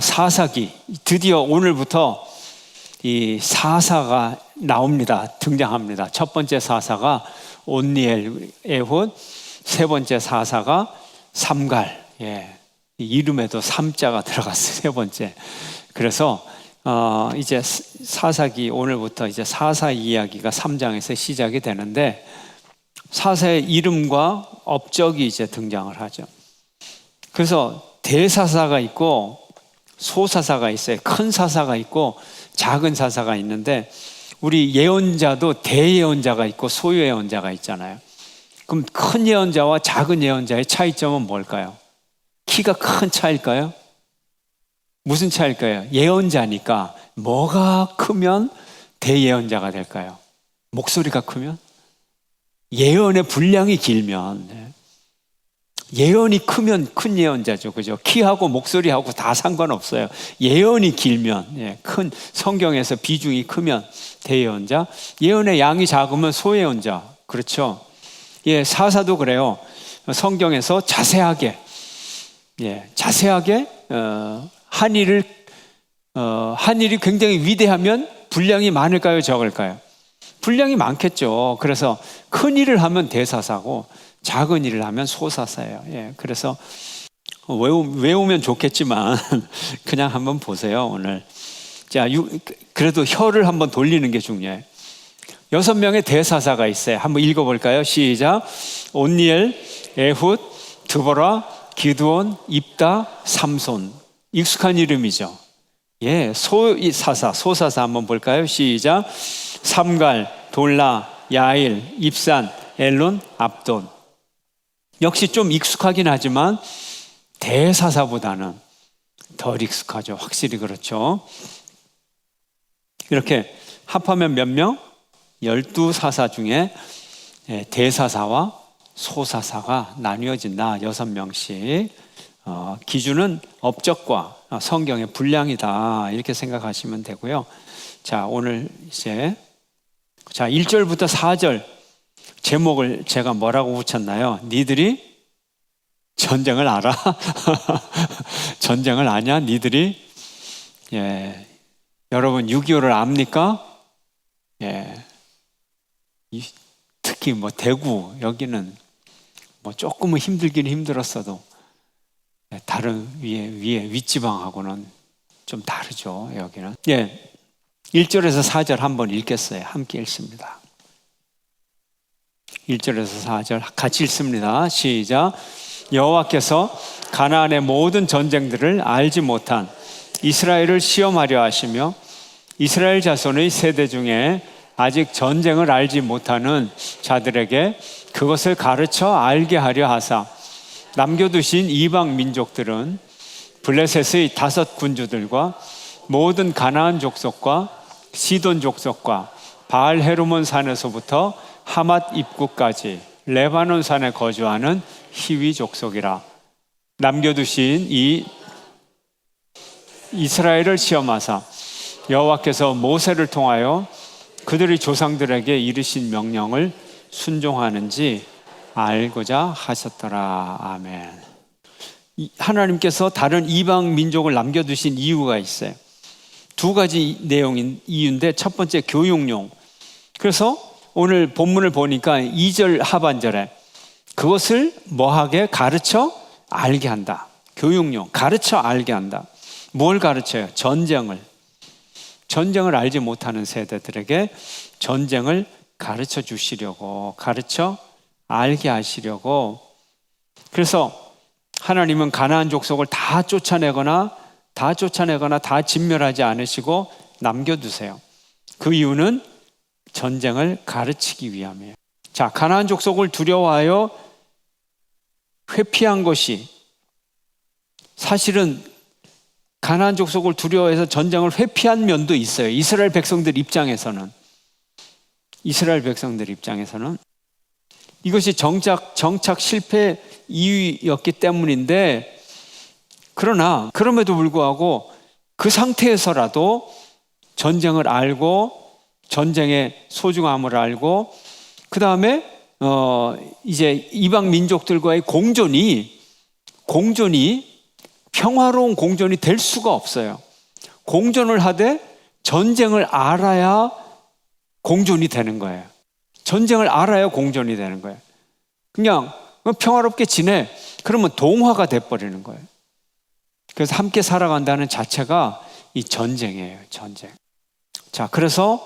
사사기, 드디어 오늘부터 이 사사가 나옵니다. 등장합니다. 첫 번째 사사가 온니엘, 에훗, 세 번째 사사가 삼갈. 이름에도 삼자가 들어갔어요. 세 번째. 그래서 이제 사사기 오늘부터 이제 사사 이야기가 3장에서 시작이 되는데, 사사의 이름과 업적이 이제 등장을 하죠. 그래서 대사사가 있고 소사사가 있어요. 큰 사사가 있고 작은 사사가 있는데, 우리 예언자도 대예언자가 있고 소예언자가 있잖아요. 그럼 큰 예언자와 작은 예언자의 차이점은 뭘까요? 키가 큰 차일까요? 무슨 차일까요? 예언자니까 뭐가 크면 대예언자가 될까요? 목소리가 크면? 예언의 분량이 길면. 예언이 크면 큰 예언자죠. 그죠? 키하고 목소리하고 다 상관없어요. 예언이 길면, 큰 성경에서 비중이 크면 대예언자, 예언의 양이 작으면 소예언자. 그렇죠? 사사도 그래요. 성경에서 자세하게 한 일이 굉장히 위대하면 분량이 많을까요? 적을까요? 분량이 많겠죠. 그래서 큰 일을 하면 대사사고 작은 일을 하면 소사사예요. 그래서 외우면 좋겠지만 그냥 한번 보세요. 오늘 자, 그래도 혀를 한번 돌리는 게 중요해요. 6명의 대사사가 있어요. 한번 읽어볼까요? 시작. 온니엘, 에훗, 드보라, 기드온, 입다, 삼손. 익숙한 이름이죠. 소사사 한번 볼까요? 시작. 삼갈, 돌라, 야일, 입산, 엘론, 압돈. 역시 좀 익숙하긴 하지만 대사사보다는 덜 익숙하죠. 확실히 그렇죠. 이렇게 합하면 몇 명? 12사사 중에 대사사와 소사사가 나뉘어진다. 6명씩. 기준은 업적과 성경의 분량이다. 이렇게 생각하시면 되고요. 자, 오늘 이제 1절부터 4절 제목을 제가 뭐라고 붙였나요? 니들이 전쟁을 알아? 전쟁을 아냐? 니들이? 여러분 6.25를 압니까? 특히 대구 여기는 조금은 힘들긴 힘들었어도 다른 윗지방하고는 좀 다르죠. 여기는. 1절에서 4절 한번 읽겠어요. 함께 읽습니다. 1절에서 4절 같이 읽습니다. 시작. 여호와께서 가나안의 모든 전쟁들을 알지 못한 이스라엘을 시험하려 하시며 이스라엘 자손의 세대 중에 아직 전쟁을 알지 못하는 자들에게 그것을 가르쳐 알게 하려 하사 남겨두신 이방 민족들은 블레셋의 5 군주들과 모든 가나안 족속과 시돈 족속과 바알 헤르몬 산에서부터 하맛 입구까지 레바논 산에 거주하는 히위 족속이라. 남겨두신 이 이스라엘을 시험하사 여호와께서 모세를 통하여 그들의 조상들에게 이르신 명령을 순종하는지 알고자 하셨더라. 아멘. 하나님께서 다른 이방 민족을 남겨두신 이유가 있어요. 2가지 내용인 이유인데, 첫 번째 교육용. 그래서 오늘 본문을 보니까 2절 하반절에 그것을 뭐하게? 가르쳐 알게 한다. 교육용, 가르쳐 알게 한다. 뭘 가르쳐요? 전쟁을 알지 못하는 세대들에게 전쟁을 가르쳐 주시려고, 가르쳐 알게 하시려고. 그래서 하나님은 가나안 족속을 다 쫓아내거나 다 진멸하지 않으시고 남겨두세요. 그 이유는 전쟁을 가르치기 위함이에요. 자, 가나안 족속을 두려워하여 회피한 것이, 사실은 가나안 족속을 두려워해서 전쟁을 회피한 면도 있어요. 이스라엘 백성들 입장에서는 이것이 정착 실패 이유였기 때문인데, 그럼에도 불구하고 그 상태에서라도 전쟁을 알고 전쟁의 소중함을 알고, 그 다음에 이제 이방 민족들과의 공존이 평화로운 공존이 될 수가 없어요. 공존을 하되 전쟁을 알아야 공존이 되는 거예요. 전쟁을 알아야 공존이 되는 거예요. 그냥 평화롭게 지내. 그러면 동화가 돼버리는 거예요. 그래서 함께 살아간다는 자체가 이 전쟁이에요. 전쟁. 자, 그래서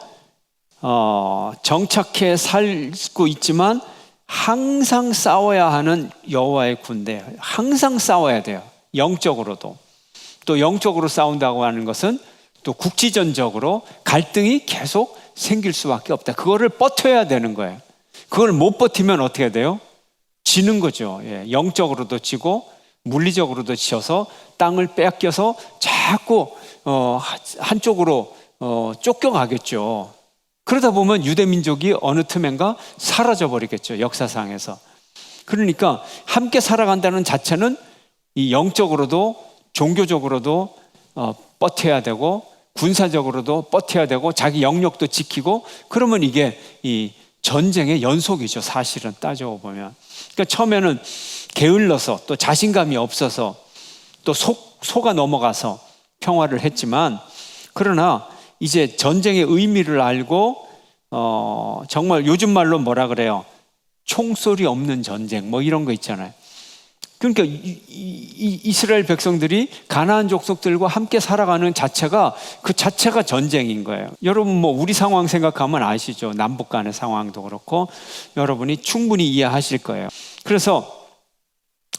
정착해 살고 있지만 항상 싸워야 하는 여호와의 군대. 항상 싸워야 돼요. 영적으로도. 또 영적으로 싸운다고 하는 것은 또 국지전적으로 갈등이 계속 생길 수밖에 없다. 그거를 버텨야 되는 거예요. 그걸 못 버티면 어떻게 돼요? 지는 거죠. 예, 영적으로도 지고 물리적으로도 지어서 땅을 뺏겨서 자꾸 한쪽으로 쫓겨가겠죠. 그러다 보면 유대민족이 어느 틈엔가 사라져버리겠죠. 역사상에서. 그러니까 함께 살아간다는 자체는 이 영적으로도 종교적으로도 버텨야 되고 군사적으로도 버텨야 되고 자기 영역도 지키고 그러면 이게 이 전쟁의 연속이죠. 사실은 따져보면. 그러니까 처음에는 게을러서 또 자신감이 없어서 또 속아 넘어가서 평화를 했지만 그러나 이제 전쟁의 의미를 알고 정말 요즘 말로 뭐라 그래요? 총소리 없는 전쟁 뭐 이런 거 있잖아요. 그러니까 이스라엘 백성들이 가나안 족속들과 함께 살아가는 자체가 그 자체가 전쟁인 거예요. 여러분 뭐 우리 상황 생각하면 아시죠? 남북 간의 상황도 그렇고 여러분이 충분히 이해하실 거예요. 그래서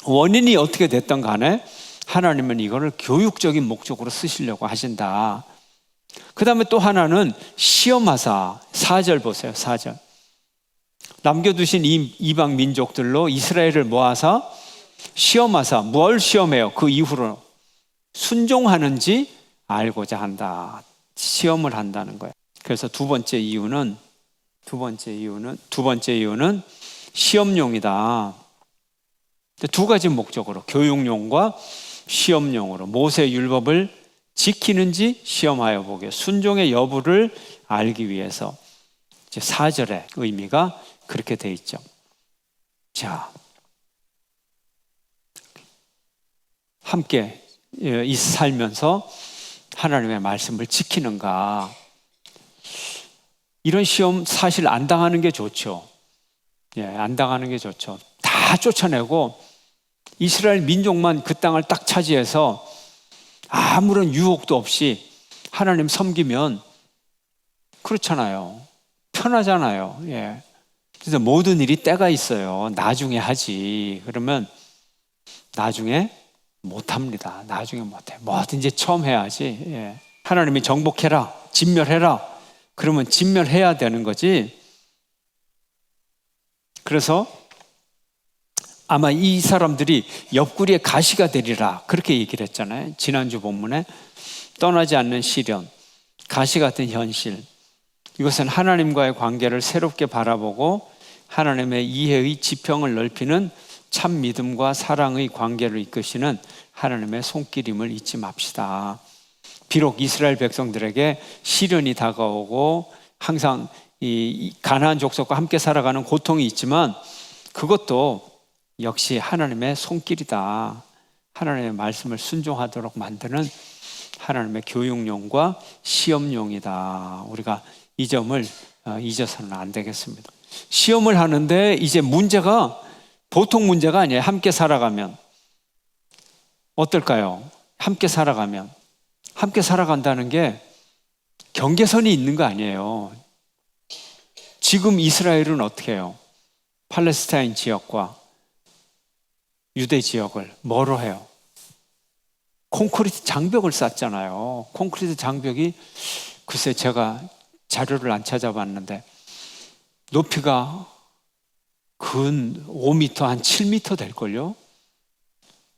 원인이 어떻게 됐던 간에 하나님은 이거를 교육적인 목적으로 쓰시려고 하신다. 그 다음에 또 하나는 시험하사 4절 보세요. 4절 남겨두신 이 이방 민족들로 이스라엘을 모아서 시험하사 뭘 시험해요? 그 이후로 순종하는지 알고자 한다. 시험을 한다는 거예요. 그래서 두 번째 이유는 시험용이다. 두 가지 목적으로 교육용과 시험용으로 모세 율법을 지키는지 시험하여 보게 순종의 여부를 알기 위해서 이제 4절의 의미가 그렇게 돼 있죠. 자, 함께 살면서 하나님의 말씀을 지키는가? 이런 시험 사실 안 당하는 게 좋죠. 예, 안 당하는 게 좋죠. 다 쫓아내고 이스라엘 민족만 그 땅을 딱 차지해서 아무런 유혹도 없이 하나님 섬기면 그렇잖아요. 편하잖아요. 예. 그래서 모든 일이 때가 있어요. 나중에 하지. 그러면 나중에 못합니다. 나중에 못해. 뭐든지 처음 해야지. 예. 하나님이 정복해라, 진멸해라. 그러면 진멸해야 되는 거지. 그래서 아마 이 사람들이 옆구리에 가시가 되리라 그렇게 얘기를 했잖아요. 지난주 본문에 떠나지 않는 시련, 가시 같은 현실. 이것은 하나님과의 관계를 새롭게 바라보고 하나님의 이해의 지평을 넓히는 참 믿음과 사랑의 관계를 이끄시는 하나님의 손길임을 잊지 맙시다. 비록 이스라엘 백성들에게 시련이 다가오고 항상 이 가나안 족속과 함께 살아가는 고통이 있지만 그것도 역시 하나님의 손길이다. 하나님의 말씀을 순종하도록 만드는 하나님의 교육용과 시험용이다. 우리가 이 점을 잊어서는 안 되겠습니다. 시험을 하는데 이제 문제가 보통 문제가 아니에요. 함께 살아가면 어떨까요? 함께 살아간다는 게 경계선이 있는 거 아니에요. 지금 이스라엘은 어떻게 해요? 팔레스타인 지역과 유대 지역을 뭐로 해요? 콘크리트 장벽을 쌓잖아요. 콘크리트 장벽이 글쎄 제가 자료를 안 찾아봤는데 높이가 근 5m 한 7m 될걸요?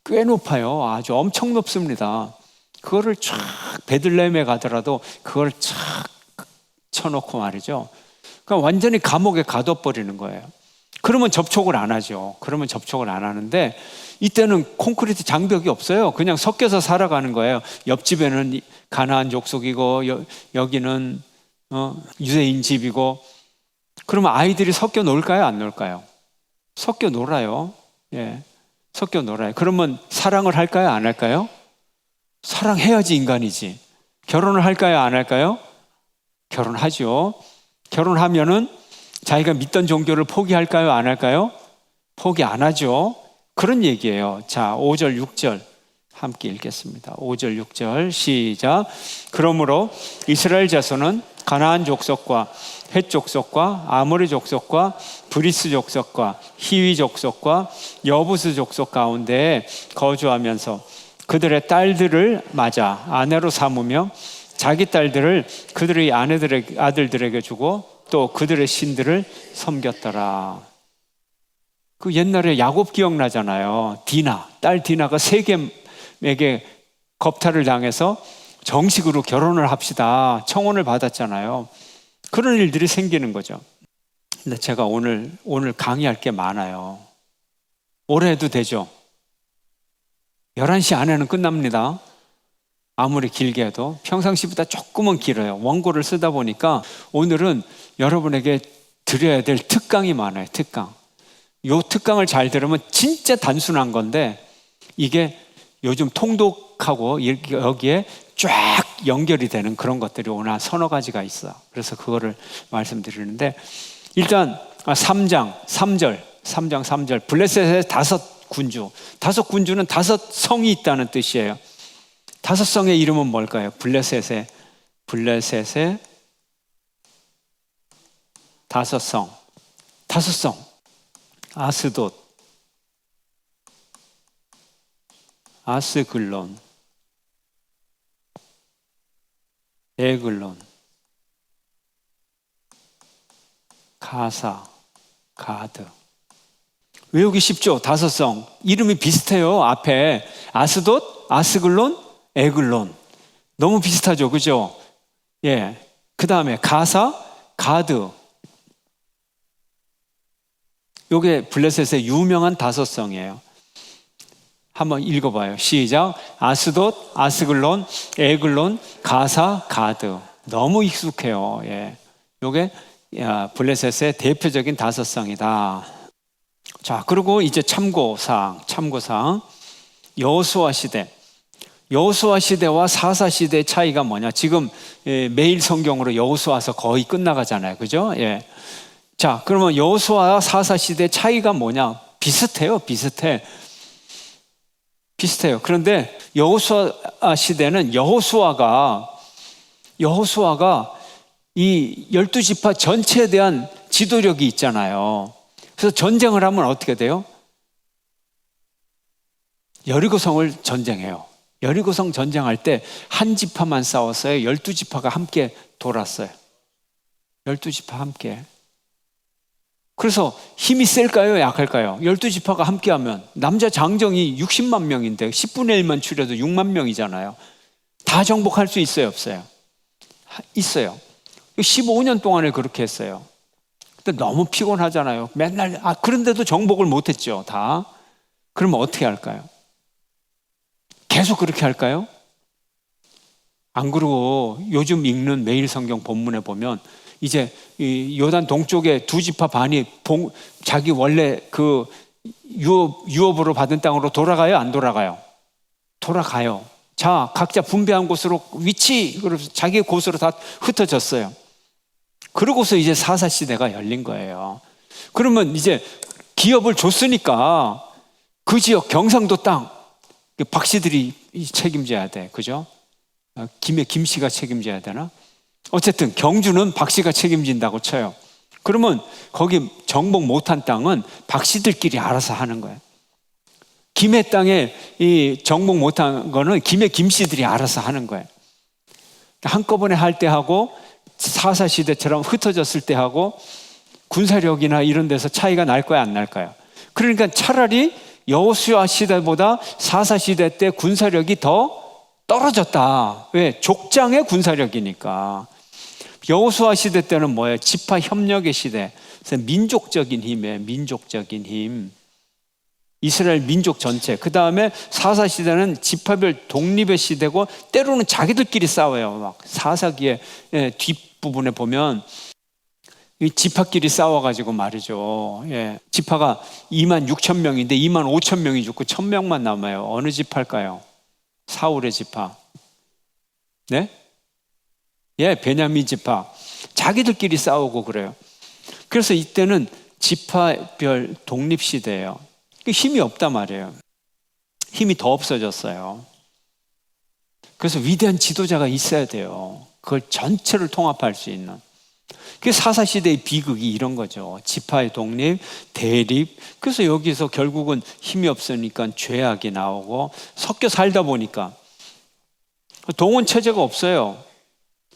꽤 높아요. 아주 엄청 높습니다. 그거를 쫙 베들레헴에 가더라도 그걸 쫙 쳐놓고 말이죠. 그러니까 완전히 감옥에 가둬버리는 거예요. 그러면 접촉을 안 하죠. 그러면 접촉을 안 하는데 이때는 콘크리트 장벽이 없어요. 그냥 섞여서 살아가는 거예요. 옆집에는 가나안 족속이고 여기는 유대인 집이고 그러면 아이들이 섞여 놀까요? 안 놀까요? 섞여 놀아요. 예, 섞여 놀아요. 그러면 사랑을 할까요? 안 할까요? 사랑해야지 인간이지. 결혼을 할까요, 안 할까요? 결혼하죠. 결혼하면은 자기가 믿던 종교를 포기할까요, 안 할까요? 포기 안 하죠. 그런 얘기예요. 자, 5절, 6절 함께 읽겠습니다. 5절, 6절 시작. 그러므로 이스라엘 자손은 가나안 족속과 헷 족속과 아모리 족속과 브리스 족속과 히위 족속과 여부스 족속 가운데 거주하면서 그들의 딸들을 맞아 아내로 삼으며 자기 딸들을 그들의 아들들에게 주고 또 그들의 신들을 섬겼더라. 그 옛날에 야곱 기억나잖아요. 디나, 딸 디나가 세겜에게 겁탈을 당해서 정식으로 결혼을 합시다 청혼을 받았잖아요. 그런 일들이 생기는 거죠. 근데 제가 오늘 강의할 게 많아요. 오래 해도 되죠? 11시 안에는 끝납니다. 아무리 길게 해도 평상시보다 조금은 길어요. 원고를 쓰다 보니까 오늘은 여러분에게 드려야 될 특강이 많아요. 특강. 요 특강을 잘 들으면 진짜 단순한 건데 이게 요즘 통독하고 여기에 쫙 연결이 되는 그런 것들이 오늘 한 서너 가지가 있어요. 그래서 그거를 말씀드리는데 일단 3장 블레셋의 5군주. 5군주는 5성이 있다는 뜻이에요. 5성의 이름은 뭘까요? 블레셋의 5성. 아스돗, 아스글론, 에글론, 가사, 가드. 외우기 쉽죠? 5성. 이름이 비슷해요. 앞에 아스돗, 아스글론, 에글론. 너무 비슷하죠? 그죠? 예. 그 다음에 가사, 가드. 요게 블레셋의 유명한 5성이에요. 한번 읽어봐요. 시작. 아스돗, 아스글론, 에글론, 가사, 가드. 너무 익숙해요. 예. 요게 블레셋의 대표적인 5성이다. 자, 그리고 이제 참고사항. 여호수아 시대. 여호수아 시대와 사사 시대의 차이가 뭐냐? 지금 매일 성경으로 여호수아서 거의 끝나가잖아요. 그죠? 예. 자, 그러면 여호수아와 사사 시대의 차이가 뭐냐? 비슷해요. 그런데 여호수아 시대는 여호수아가 이 12지파 전체에 대한 지도력이 있잖아요. 그래서 전쟁을 하면 어떻게 돼요? 여리고성을 전쟁해요. 여리고성 전쟁할 때 한 지파만 싸웠어요. 12지파가 함께 돌았어요. 12지파 함께. 그래서 힘이 셀까요? 약할까요? 12지파가 함께하면 남자 장정이 60만 명인데 10분의 1만 추려도 6만 명이잖아요. 다 정복할 수 있어요? 없어요? 있어요. 15년 동안에 그렇게 했어요. 근데 너무 피곤하잖아요. 맨날 그런데도 정복을 못했죠. 다. 그러면 어떻게 할까요? 계속 그렇게 할까요? 안 그러고 요즘 읽는 매일 성경 본문에 보면 이제 이 요단 동쪽에 2지파 반이 자기 원래 그 유업으로 받은 땅으로 돌아가요? 안 돌아가요? 돌아가요. 자, 각자 분배한 곳으로 그래서 자기 곳으로 다 흩어졌어요. 그러고서 이제 사사 시대가 열린 거예요. 그러면 이제 기업을 줬으니까 그 지역 경상도 땅 박씨들이 책임져야 돼. 그죠? 김씨가 책임져야 되나? 어쨌든 경주는 박씨가 책임진다고 쳐요. 그러면 거기 정복 못한 땅은 박씨들끼리 알아서 하는 거예요. 김해 땅에 이 정복 못한 거는 김씨들이 알아서 하는 거예요. 한꺼번에 할 때 하고 사사 시대처럼 흩어졌을 때 하고 군사력이나 이런 데서 차이가 날까요, 안 날까요? 그러니까 차라리 여호수아 시대보다 사사 시대 때 군사력이 더 떨어졌다. 왜? 족장의 군사력이니까. 여호수아 시대 때는 뭐예요? 지파 협력의 시대. 그래서 민족적인 힘. 이스라엘 민족 전체. 그 다음에 사사 시대는 지파별 독립의 시대고 때로는 자기들끼리 싸워요. 막 사사기의 뒷부분에 보면 이 지파끼리 싸워가지고 말이죠. 예. 지파가 2만 6천 명인데 2만 5천 명이 죽고 1,000명만 남아요. 어느 지파일까요? 사울의 지파. 네? 예, 베냐민 지파. 자기들끼리 싸우고 그래요. 그래서 이때는 지파별 독립시대예요. 힘이 없단 말이에요. 힘이 더 없어졌어요. 그래서 위대한 지도자가 있어야 돼요. 그걸 전체를 통합할 수 있는. 그게 사사시대의 비극이 이런 거죠. 지파의 독립, 대립. 그래서 여기서 결국은 힘이 없으니까 죄악이 나오고 섞여 살다 보니까 동원 체제가 없어요.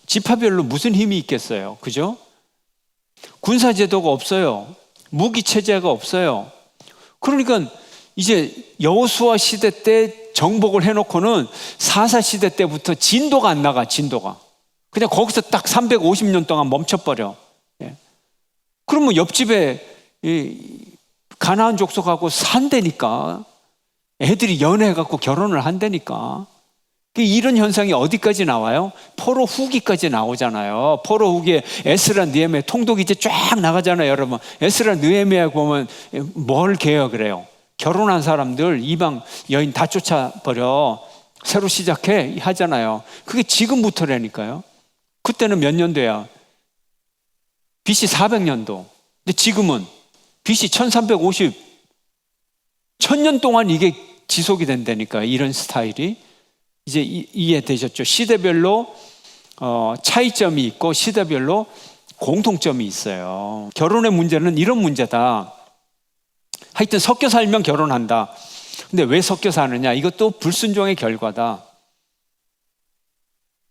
지파별로 무슨 힘이 있겠어요. 그죠? 군사제도가 없어요. 무기 체제가 없어요. 그러니까 이제 여호수아 시대 때 정복을 해놓고는 사사 시대 때부터 진도가 안 나가. 진도가 그냥 거기서 딱 350년 동안 멈춰버려. 예. 그러면 옆집에 가나안 족속하고 산다니까. 애들이 연애해갖고 결혼을 한다니까. 이런 현상이 어디까지 나와요? 포로 후기까지 나오잖아요. 포로 후기에 에스라 느헤미야 통독이 이제 쫙 나가잖아요. 여러분, 에스라 느헤미야 보면 뭘 개혁을 해요? 결혼한 사람들 이방 여인 다 쫓아버려 새로 시작해 하잖아요. 그게 지금부터라니까요. 그때는 몇 년도야? BC 400년도. 근데 지금은 BC 1350 1000년 동안 이게 지속이 된다니까. 이런 스타일이. 이제 이해되셨죠? 시대별로 차이점이 있고 시대별로 공통점이 있어요. 결혼의 문제는 이런 문제다. 하여튼 섞여 살면 결혼한다. 근데 왜 섞여 사느냐? 이것도 불순종의 결과다.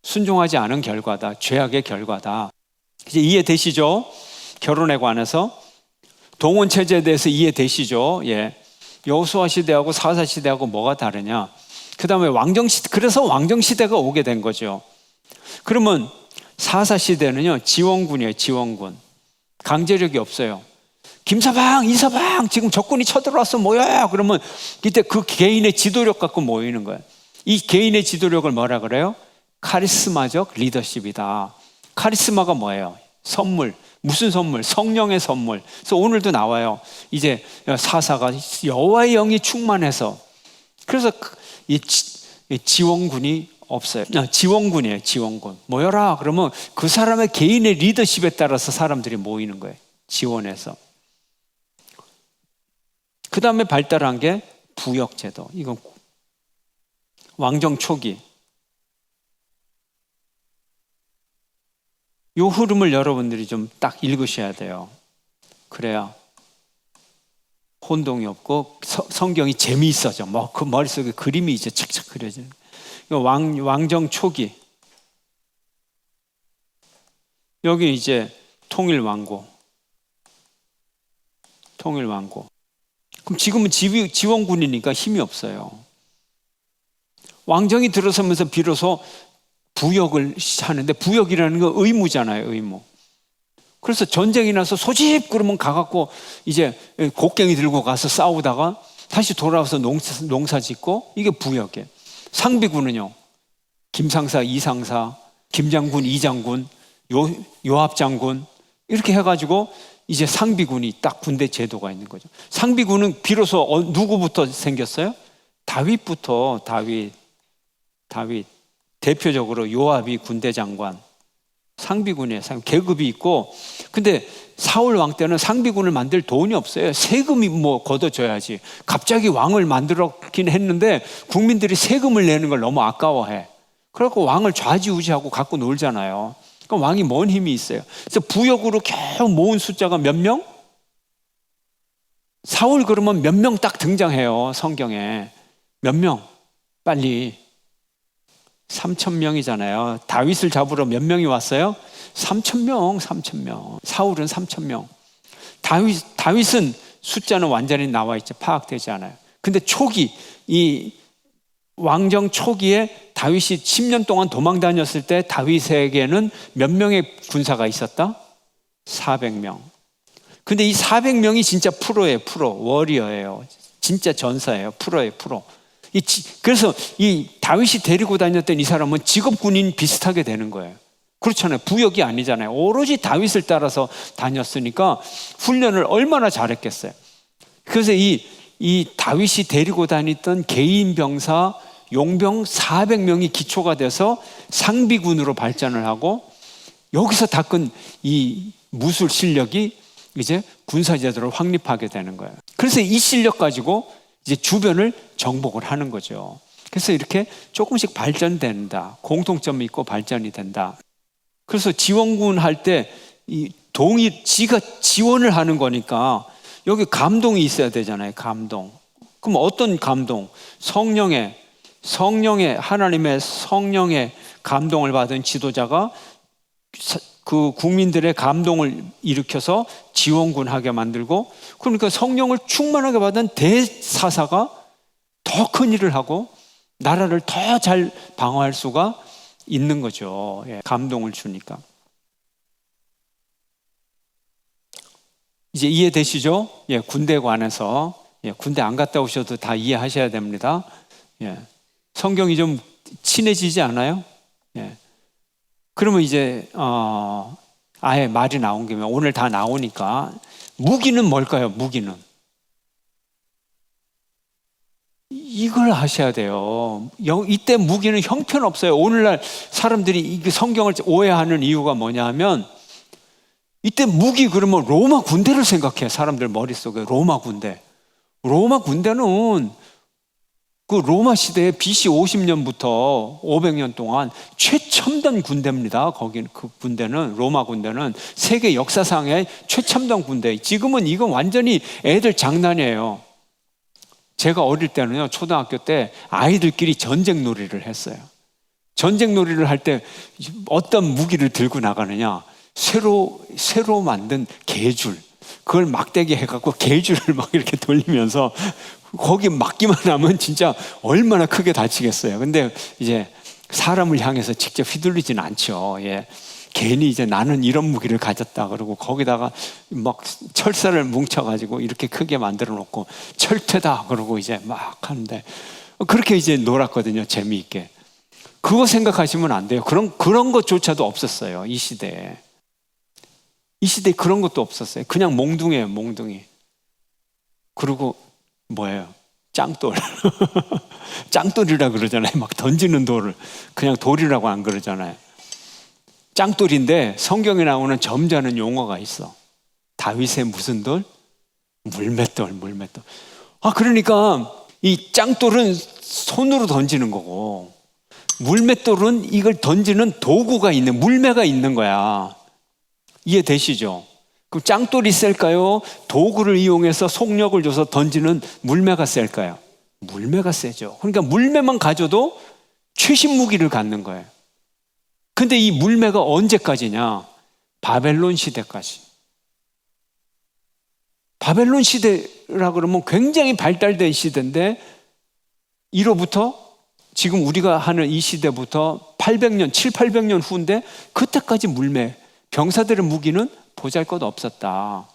순종하지 않은 결과다. 죄악의 결과다. 이제 이해되시죠? 결혼에 관해서 동원 체제에 대해서 이해되시죠? 예. 여호수아 시대하고 사사 시대하고 뭐가 다르냐? 그다음에 왕정 시대, 그래서 왕정 시대가 오게 된 거죠. 그러면 사사 시대는요, 지원군이에요. 지원군. 강제력이 없어요. 김서방, 이서방, 지금 적군이 쳐들어왔어, 모여요. 그러면 이때 그 개인의 지도력 갖고 모이는 거예요. 이 개인의 지도력을 뭐라 그래요? 카리스마적 리더십이다. 카리스마가 뭐예요? 선물. 무슨 선물? 성령의 선물. 그래서 오늘도 나와요. 이제 사사가 여호와의 영이 충만해서. 그래서 이 지원군이 없어요. 지원군이에요. 지원군. 모여라. 그러면 그 사람의 개인의 리더십에 따라서 사람들이 모이는 거예요. 지원해서. 그 다음에 발달한 게 부역제도. 이건 왕정 초기. 이 흐름을 여러분들이 좀 딱 읽으셔야 돼요. 그래야 혼동이 없고 성경이 재미있어져. 뭐 그 머릿속에 그림이 이제 착착 그려지는. 왕정 초기. 여기 이제 통일왕고. 통일왕고. 그럼 지금은 지원군이니까 힘이 없어요. 왕정이 들어서면서 비로소 부역을 하는데, 부역이라는 건 의무잖아요. 의무. 그래서 전쟁이 나서 소집 그러면 가갖고 이제 곡괭이 들고 가서 싸우다가 다시 돌아와서 농사 짓고, 이게 부역이에요. 상비군은요, 김상사, 이상사, 김장군, 이장군, 요합장군 이렇게 해가지고 이제 상비군이 딱 군대 제도가 있는 거죠. 상비군은 비로소 누구부터 생겼어요? 다윗부터. 다윗 대표적으로 요압이 군대 장관. 상비군이에요. 계급이 있고. 근데 사울 왕 때는 상비군을 만들 돈이 없어요. 세금이 뭐 걷어줘야지. 갑자기 왕을 만들었긴 했는데 국민들이 세금을 내는 걸 너무 아까워해. 그래갖고 왕을 좌지우지하고 갖고 놀잖아요. 그럼 왕이 뭔 힘이 있어요? 그래서 부역으로 겨우 모은 숫자가 몇 명? 사울 그러면 몇 명 딱 등장해요. 성경에. 몇 명? 빨리. 3,000명이잖아요. 다윗을 잡으러 몇 명이 왔어요? 3,000명, 3,000명. 사울은 3,000명. 다윗은 숫자는 완전히 나와 있죠. 파악되지 않아요. 근데 초기, 이 왕정 초기에 다윗이 10년 동안 도망 다녔을 때 다윗에게는 몇 명의 군사가 있었다? 400명. 근데 이 400명이 진짜 프로예요. 프로. 워리어예요. 진짜 전사예요. 프로예요. 프로. 그래서 이 다윗이 데리고 다녔던 이 사람은 직업 군인 비슷하게 되는 거예요. 그렇잖아요. 부역이 아니잖아요. 오로지 다윗을 따라서 다녔으니까 훈련을 얼마나 잘했겠어요. 그래서 이 다윗이 데리고 다녔던 개인 병사 용병 400명이 기초가 돼서 상비군으로 발전을 하고 여기서 닦은 이 무술 실력이 이제 군사제도를 확립하게 되는 거예요. 그래서 이 실력 가지고 이제 주변을 정복을 하는 거죠. 그래서 이렇게 조금씩 발전된다. 공통점이 있고 발전이 된다. 그래서 지원군 할 때 이 지가 지원을 하는 거니까 여기 감동이 있어야 되잖아요. 감동. 그럼 어떤 감동? 성령의 하나님의 성령의 감동을 받은 지도자가 그 국민들의 감동을 일으켜서 지원군 하게 만들고, 그러니까 성령을 충만하게 받은 대사사가 더 큰 일을 하고 나라를 더 잘 방어할 수가 있는 거죠. 예, 감동을 주니까. 이제 이해되시죠? 예, 군대 관해서. 예, 군대 안 갔다 오셔도 다 이해하셔야 됩니다. 예, 성경이 좀 친해지지 않아요? 예. 그러면 이제 아예 말이 나온 김에 오늘 다 나오니까 무기는 뭘까요? 무기는 이걸 하셔야 돼요. 이때 무기는 형편없어요. 오늘날 사람들이 이 성경을 오해하는 이유가 뭐냐 하면 이때 무기 그러면 로마 군대를 생각해. 사람들 머릿속에 로마 군대. 로마 군대는 그 로마 시대에 BC 50년부터 500년 동안 최첨단 군대입니다. 거기 그 군대는, 로마 군대는 세계 역사상의 최첨단 군대. 지금은 이건 완전히 애들 장난이에요. 제가 어릴 때는요, 초등학교 때 아이들끼리 전쟁 놀이를 했어요. 전쟁 놀이를 할 때 어떤 무기를 들고 나가느냐, 새로 만든 개줄, 그걸 막대기 해갖고 개줄을 막 이렇게 돌리면서 거기 맞기만 하면 진짜 얼마나 크게 다치겠어요. 근데 이제 사람을 향해서 직접 휘둘리진 않죠. 예. 괜히 이제 나는 이런 무기를 가졌다 그러고 거기다가 막 철사를 뭉쳐가지고 이렇게 크게 만들어 놓고 철퇴다 그러고 이제 막 하는데, 그렇게 이제 놀았거든요. 재미있게. 그거 생각하시면 안 돼요. 그런 것조차도 없었어요. 이 시대에 그런 것도 없었어요. 그냥 몽둥이에요, 몽둥이. 그리고 뭐예요? 짱돌. 짱돌이라 그러잖아요. 막 던지는 돌을. 그냥 돌이라고 안 그러잖아요. 짱돌인데 성경에 나오는 점잖은 용어가 있어. 다윗의 무슨 돌? 물맷돌. 그러니까 이 짱돌은 손으로 던지는 거고, 물맷돌은 이걸 던지는 도구가 있는, 물매가 있는 거야. 이해되시죠? 그럼 짱돌이 셀까요? 도구를 이용해서 속력을 줘서 던지는 물매가 셀까요? 물매가 세죠. 그러니까 물매만 가져도 최신 무기를 갖는 거예요. 근데 이 물매가 언제까지냐? 바벨론 시대까지. 바벨론 시대라 그러면 굉장히 발달된 시대인데, 이로부터 지금 우리가 하는 이 시대부터 800년, 700~800년 후인데 그때까지 물매, 병사들의 무기는 보잘것 없었다.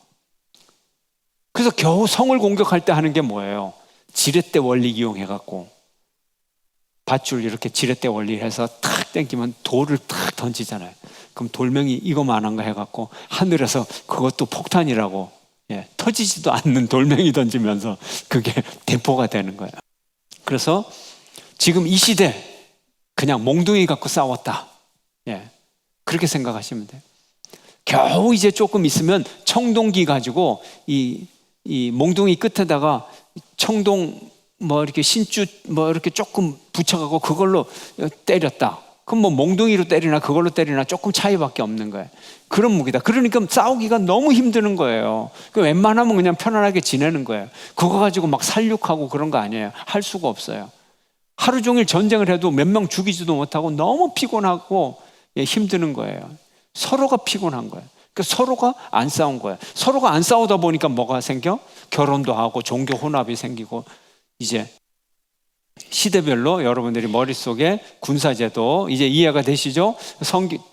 그래서 겨우 성을 공격할 때 하는 게 뭐예요? 지렛대 원리 이용해갖고 밧줄 이렇게 지렛대 원리 해서 탁 당기면 돌을 탁 던지잖아요. 그럼 돌멩이 이거만한 거 해갖고 하늘에서 그것도 폭탄이라고, 예, 터지지도 않는 돌멩이 던지면서 그게 대포가 되는 거예요. 그래서 지금 이 시대 그냥 몽둥이 갖고 싸웠다. 예, 그렇게 생각하시면 돼요. 겨우 이제 조금 있으면 청동기 가지고 이 몽둥이 끝에다가 청동 뭐 이렇게 신주 뭐 이렇게 조금 붙여가고 그걸로 때렸다. 그럼 뭐 몽둥이로 때리나 그걸로 때리나 조금 차이밖에 없는 거예요. 그런 무기다. 그러니까 싸우기가 너무 힘드는 거예요. 웬만하면 그냥 편안하게 지내는 거예요. 그거 가지고 막 살육하고 그런 거 아니에요. 할 수가 없어요. 하루 종일 전쟁을 해도 몇 명 죽이지도 못하고 너무 피곤하고, 예, 힘드는 거예요. 서로가 피곤한 거예요. 그러니까 서로가 안 싸운 거예요. 서로가 안 싸우다 보니까 뭐가 생겨? 결혼도 하고 종교 혼합이 생기고, 이제 시대별로 여러분들이 머릿속에 군사제도 이제 이해가 되시죠?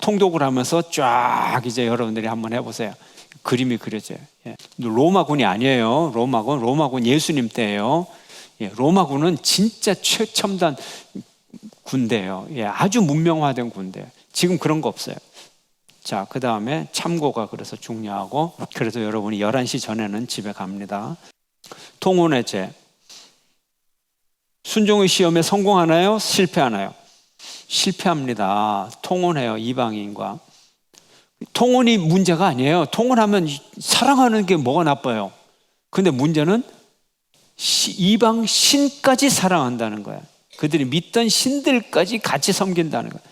통독을 하면서 쫙 이제 여러분들이 한번 해보세요. 그림이 그려져요. 예. 로마군이 아니에요. 로마군 예수님 때예요. 예, 로마군은 진짜 최첨단 군대예요. 예, 아주 문명화된 군대. 지금 그런 거 없어요. 자, 그 다음에 참고가 그래서 중요하고, 그래서 여러분이 11시 전에는 집에 갑니다. 통혼의 죄. 순종의 시험에 성공하나요? 실패하나요? 실패합니다. 통혼해요, 이방인과. 통혼이 문제가 아니에요. 통혼하면 사랑하는 게 뭐가 나빠요? 근데 문제는 이방 신까지 사랑한다는 거야. 그들이 믿던 신들까지 같이 섬긴다는 거야.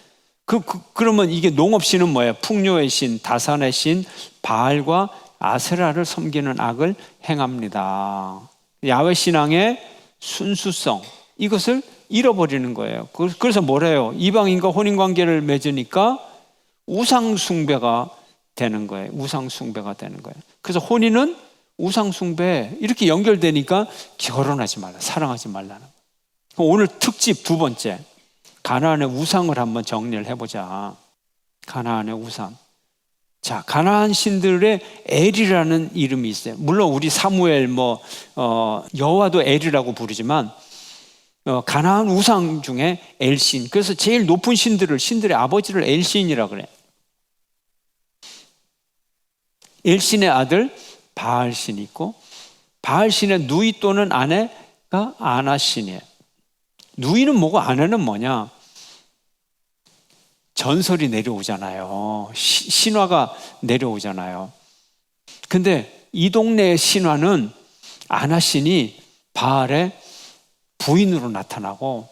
그러면 이게 농업신은 뭐예요? 풍요의 신, 다산의 신, 바알과 아세라를 섬기는 악을 행합니다. 야훼 신앙의 순수성, 이것을 잃어버리는 거예요. 그래서 뭐래요? 이방인과 혼인관계를 맺으니까 우상숭배가 되는 거예요. 우상숭배가 되는 거예요. 그래서 혼인은 우상숭배 이렇게 연결되니까 결혼하지 말라, 사랑하지 말라는 거예요. 오늘 특집 두 번째, 가나안의 우상을 한번 정리를 해보자. 가나안의 우상. 자, 가나안 신들의 엘이라는 이름이 있어요. 물론 우리 사무엘 여호와도 엘이라고 부르지만 가나안 우상 중에 엘신. 그래서 제일 높은 신들의 아버지를 엘신이라고 그래. 엘신의 아들 바알신이 있고, 바알신의 누이 또는 아내가 아나신이에요. 누이는 뭐고 아내는 뭐냐? 전설이 내려오잖아요. 신화가 내려오잖아요. 근데 이 동네의 신화는 아나신이 바알의 부인으로 나타나고,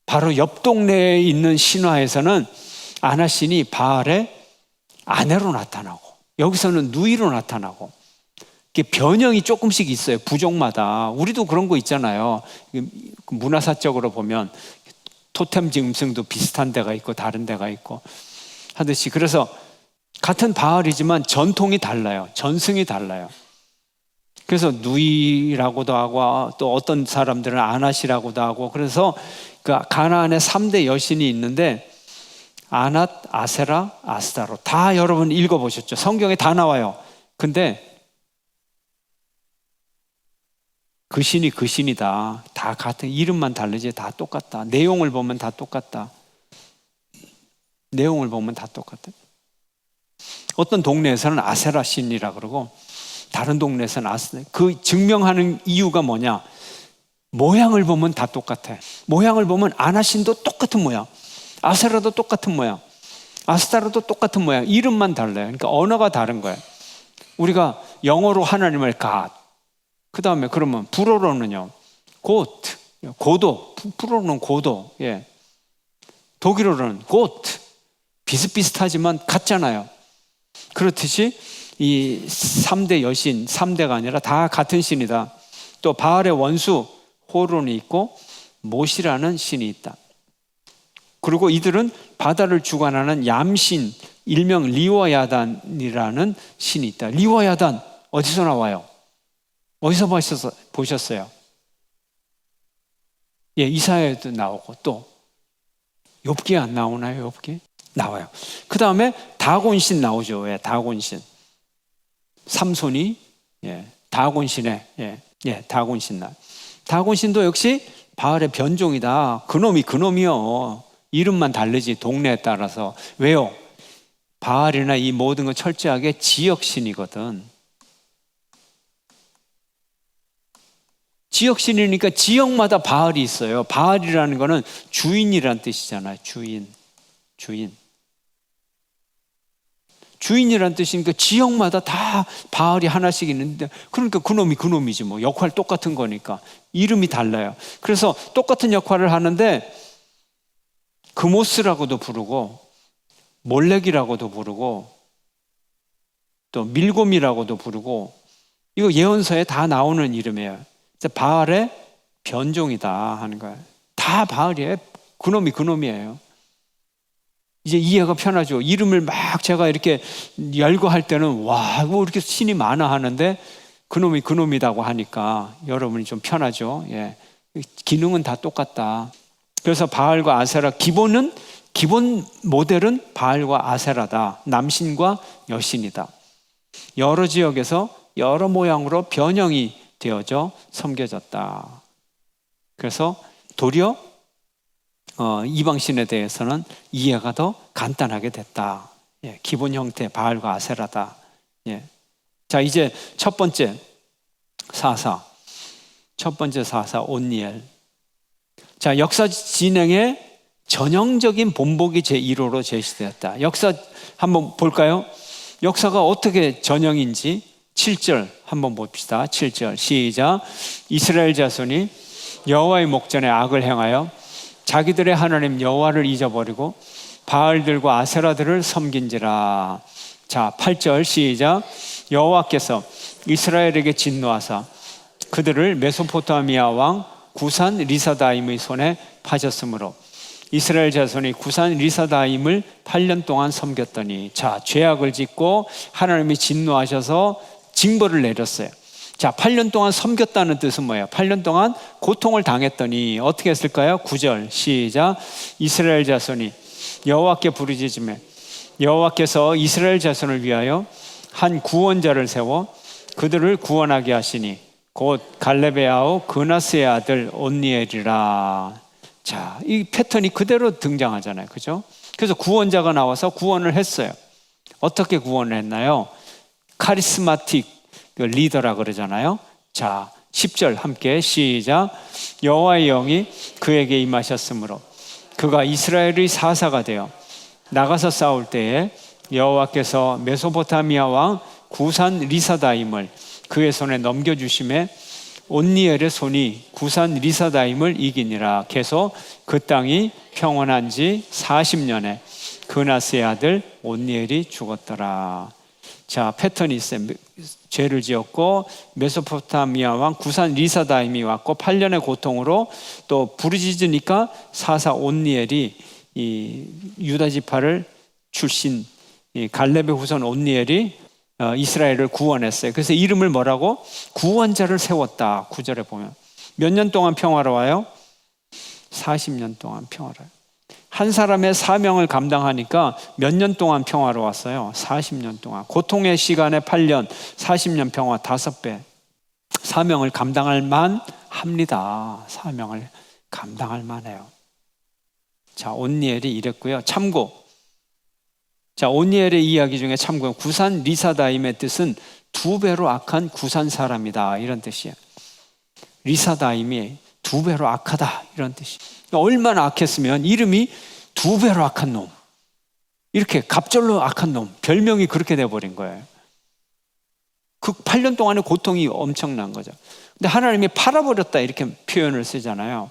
바로 옆 동네에 있는 신화에서는 아나신이 바알의 아내로 나타나고, 여기서는 누이로 나타나고, 이게 변형이 조금씩 있어요. 부족마다. 우리도 그런 거 있잖아요. 문화사적으로 보면 토템 짐승도 비슷한 데가 있고 다른 데가 있고 하듯이. 그래서 같은 바알이지만 전통이 달라요. 전승이 달라요. 그래서 누이라고도 하고, 또 어떤 사람들은 아낫이라고도 하고. 그래서 그 가나안에 3대 여신이 있는데, 아낫, 아세라, 아스다로. 다 여러분 읽어보셨죠? 성경에 다 나와요. 근데 그 신이 그 신이다. 다 같은, 이름만 다르지 다 똑같다. 내용을 보면 다 똑같다. 내용을 보면 다 똑같다. 어떤 동네에서는 아세라 신이라 그러고, 다른 동네에서는 아스네. 그 증명하는 이유가 뭐냐? 모양을 보면 다 똑같아. 모양을 보면 아나신도 똑같은 모양, 아세라도 똑같은 모양, 아스타라도 똑같은 모양. 이름만 달라요. 그러니까 언어가 다른 거예요. 우리가 영어로 하나님을 God, 그 다음에 그러면 불어로는요 고트, 고도, 불어로는 고도, 예. 독일어로는 고트. 비슷비슷하지만 같잖아요. 그렇듯이 이 3대 여신, 3대가 아니라 다 같은 신이다. 또 바알의 원수 호론이 있고 모시라는 신이 있다. 그리고 이들은 바다를 주관하는 얌신, 일명 리워야단이라는 신이 있다. 리워야단 어디서 나와요? 어디서 보셨어요? 예, 이사야에도 나오고, 또 욥기에 안 나오나요? 욥기? 나와요. 그 다음에 다곤신 나오죠. 왜? 다곤신. 삼손이, 예, 다곤신에, 다곤신 나. 다곤신도 역시 바알의 변종이다. 그놈이요. 이름만 다르지, 동네에 따라서. 왜요? 바알이나 이 모든 건 철저하게 지역신이거든. 지역신이니까 지역마다 바알이 있어요. 바알이라는 거는 주인이라는 뜻이잖아요. 주인이라는 뜻이니까 지역마다 다 바알이 하나씩 있는데, 그러니까 그놈이지 뭐. 역할 똑같은 거니까. 이름이 달라요. 그래서 똑같은 역할을 하는데 그모스라고도 부르고 몰렉이라고도 부르고 또 밀곰이라고도 부르고, 이거 예언서에 다 나오는 이름이에요. 바알의 변종이다 하는 거예요. 다 바알이에요. 그놈이에요. 이제 이해가 편하죠. 이름을 막 제가 이렇게 열거할 때는 와, 뭐 이렇게 신이 많아 하는데 그놈이다고 하니까 여러분이 좀 편하죠. 예. 기능은 다 똑같다. 그래서 바알과 아세라, 기본 모델은 바알과 아세라다. 남신과 여신이다. 여러 지역에서 여러 모양으로 변형이 되어져 섬겨졌다. 그래서 도리어 이방신에 대해서는 이해가 더 간단하게 됐다. 예, 기본 형태 바알과 아세라다. 예. 자, 이제 첫 번째 사사 온니엘. 자, 역사 진행의 전형적인 본보기 제1호로 제시되었다. 역사 한번 볼까요? 역사가 어떻게 전형인지 7절 한번 봅시다. 7절 시작. 이스라엘 자손이 여호와의 목전에 악을 행하여 자기들의 하나님 여호와를 잊어버리고 바알들과 아세라들을 섬긴지라. 자, 8절 시작. 여호와께서 이스라엘에게 진노하사 그들을 메소포타미아 왕 구산 리사다임의 손에 파셨으므로 이스라엘 자손이 구산 리사다임을 8년 동안 섬겼더니, 자, 죄악을 짓고 하나님이 진노하셔서 징벌을 내렸어요. 자, 8년 동안 섬겼다는 뜻은 뭐예요? 8년 동안 고통을 당했더니 어떻게 했을까요? 9절 시작. 이스라엘 자손이 여호와께 부르짖으며 여호와께서 이스라엘 자손을 위하여 한 구원자를 세워 그들을 구원하게 하시니 곧 갈렙의 아우 그나스의 아들 온니엘이라. 자, 이 패턴이 그대로 등장하잖아요. 그죠? 그래서 구원자가 나와서 구원을 했어요. 어떻게 구원을 했나요? 카리스마틱 리더라 그러잖아요. 자, 10절 함께 시작. 여호와의 영이 그에게 임하셨으므로 그가 이스라엘의 사사가 되어 나가서 싸울 때에 여호와께서 메소포타미아 왕 구산 리사다임을 그의 손에 넘겨주심에 온니엘의 손이 구산 리사다임을 이기니라. 계속 그 땅이 평온한 지 40년에 그나스의 아들 온니엘이 죽었더라. 자, 패턴이 있어요. 죄를 지었고 메소포타미아 왕 구산 리사다임이 왔고 8년의 고통으로 또 부르짖으니까 사사 온니엘이 이 유다 지파를 출신 이 갈렙의 후손 온니엘이 이스라엘을 구원했어요. 그래서 이름을 뭐라고? 구원자를 세웠다. 9절에 보면 몇 년 동안 평화로워요? 40년 동안 평화로워요. 한 사람의 사명을 감당하니까 몇 년 동안 평화로웠어요? 40년 동안. 고통의 시간에 8년, 40년 평화 5배. 사명을 감당할 만합니다. 사명을 감당할 만해요. 자, 온니엘이 이랬고요. 참고. 자, 온니엘의 이야기 중에 참고요. 구산 리사다임의 뜻은 2배로 악한 구산 사람이다, 이런 뜻이에요. 리사다임이 2배로 악하다, 이런 뜻이에요. 얼마나 악했으면 이름이 2배로 악한 놈, 이렇게 갑절로 악한 놈, 별명이 그렇게 돼버린 거예요. 그 8년 동안의 고통이 엄청난 거죠. 근데 하나님이 팔아버렸다, 이렇게 표현을 쓰잖아요.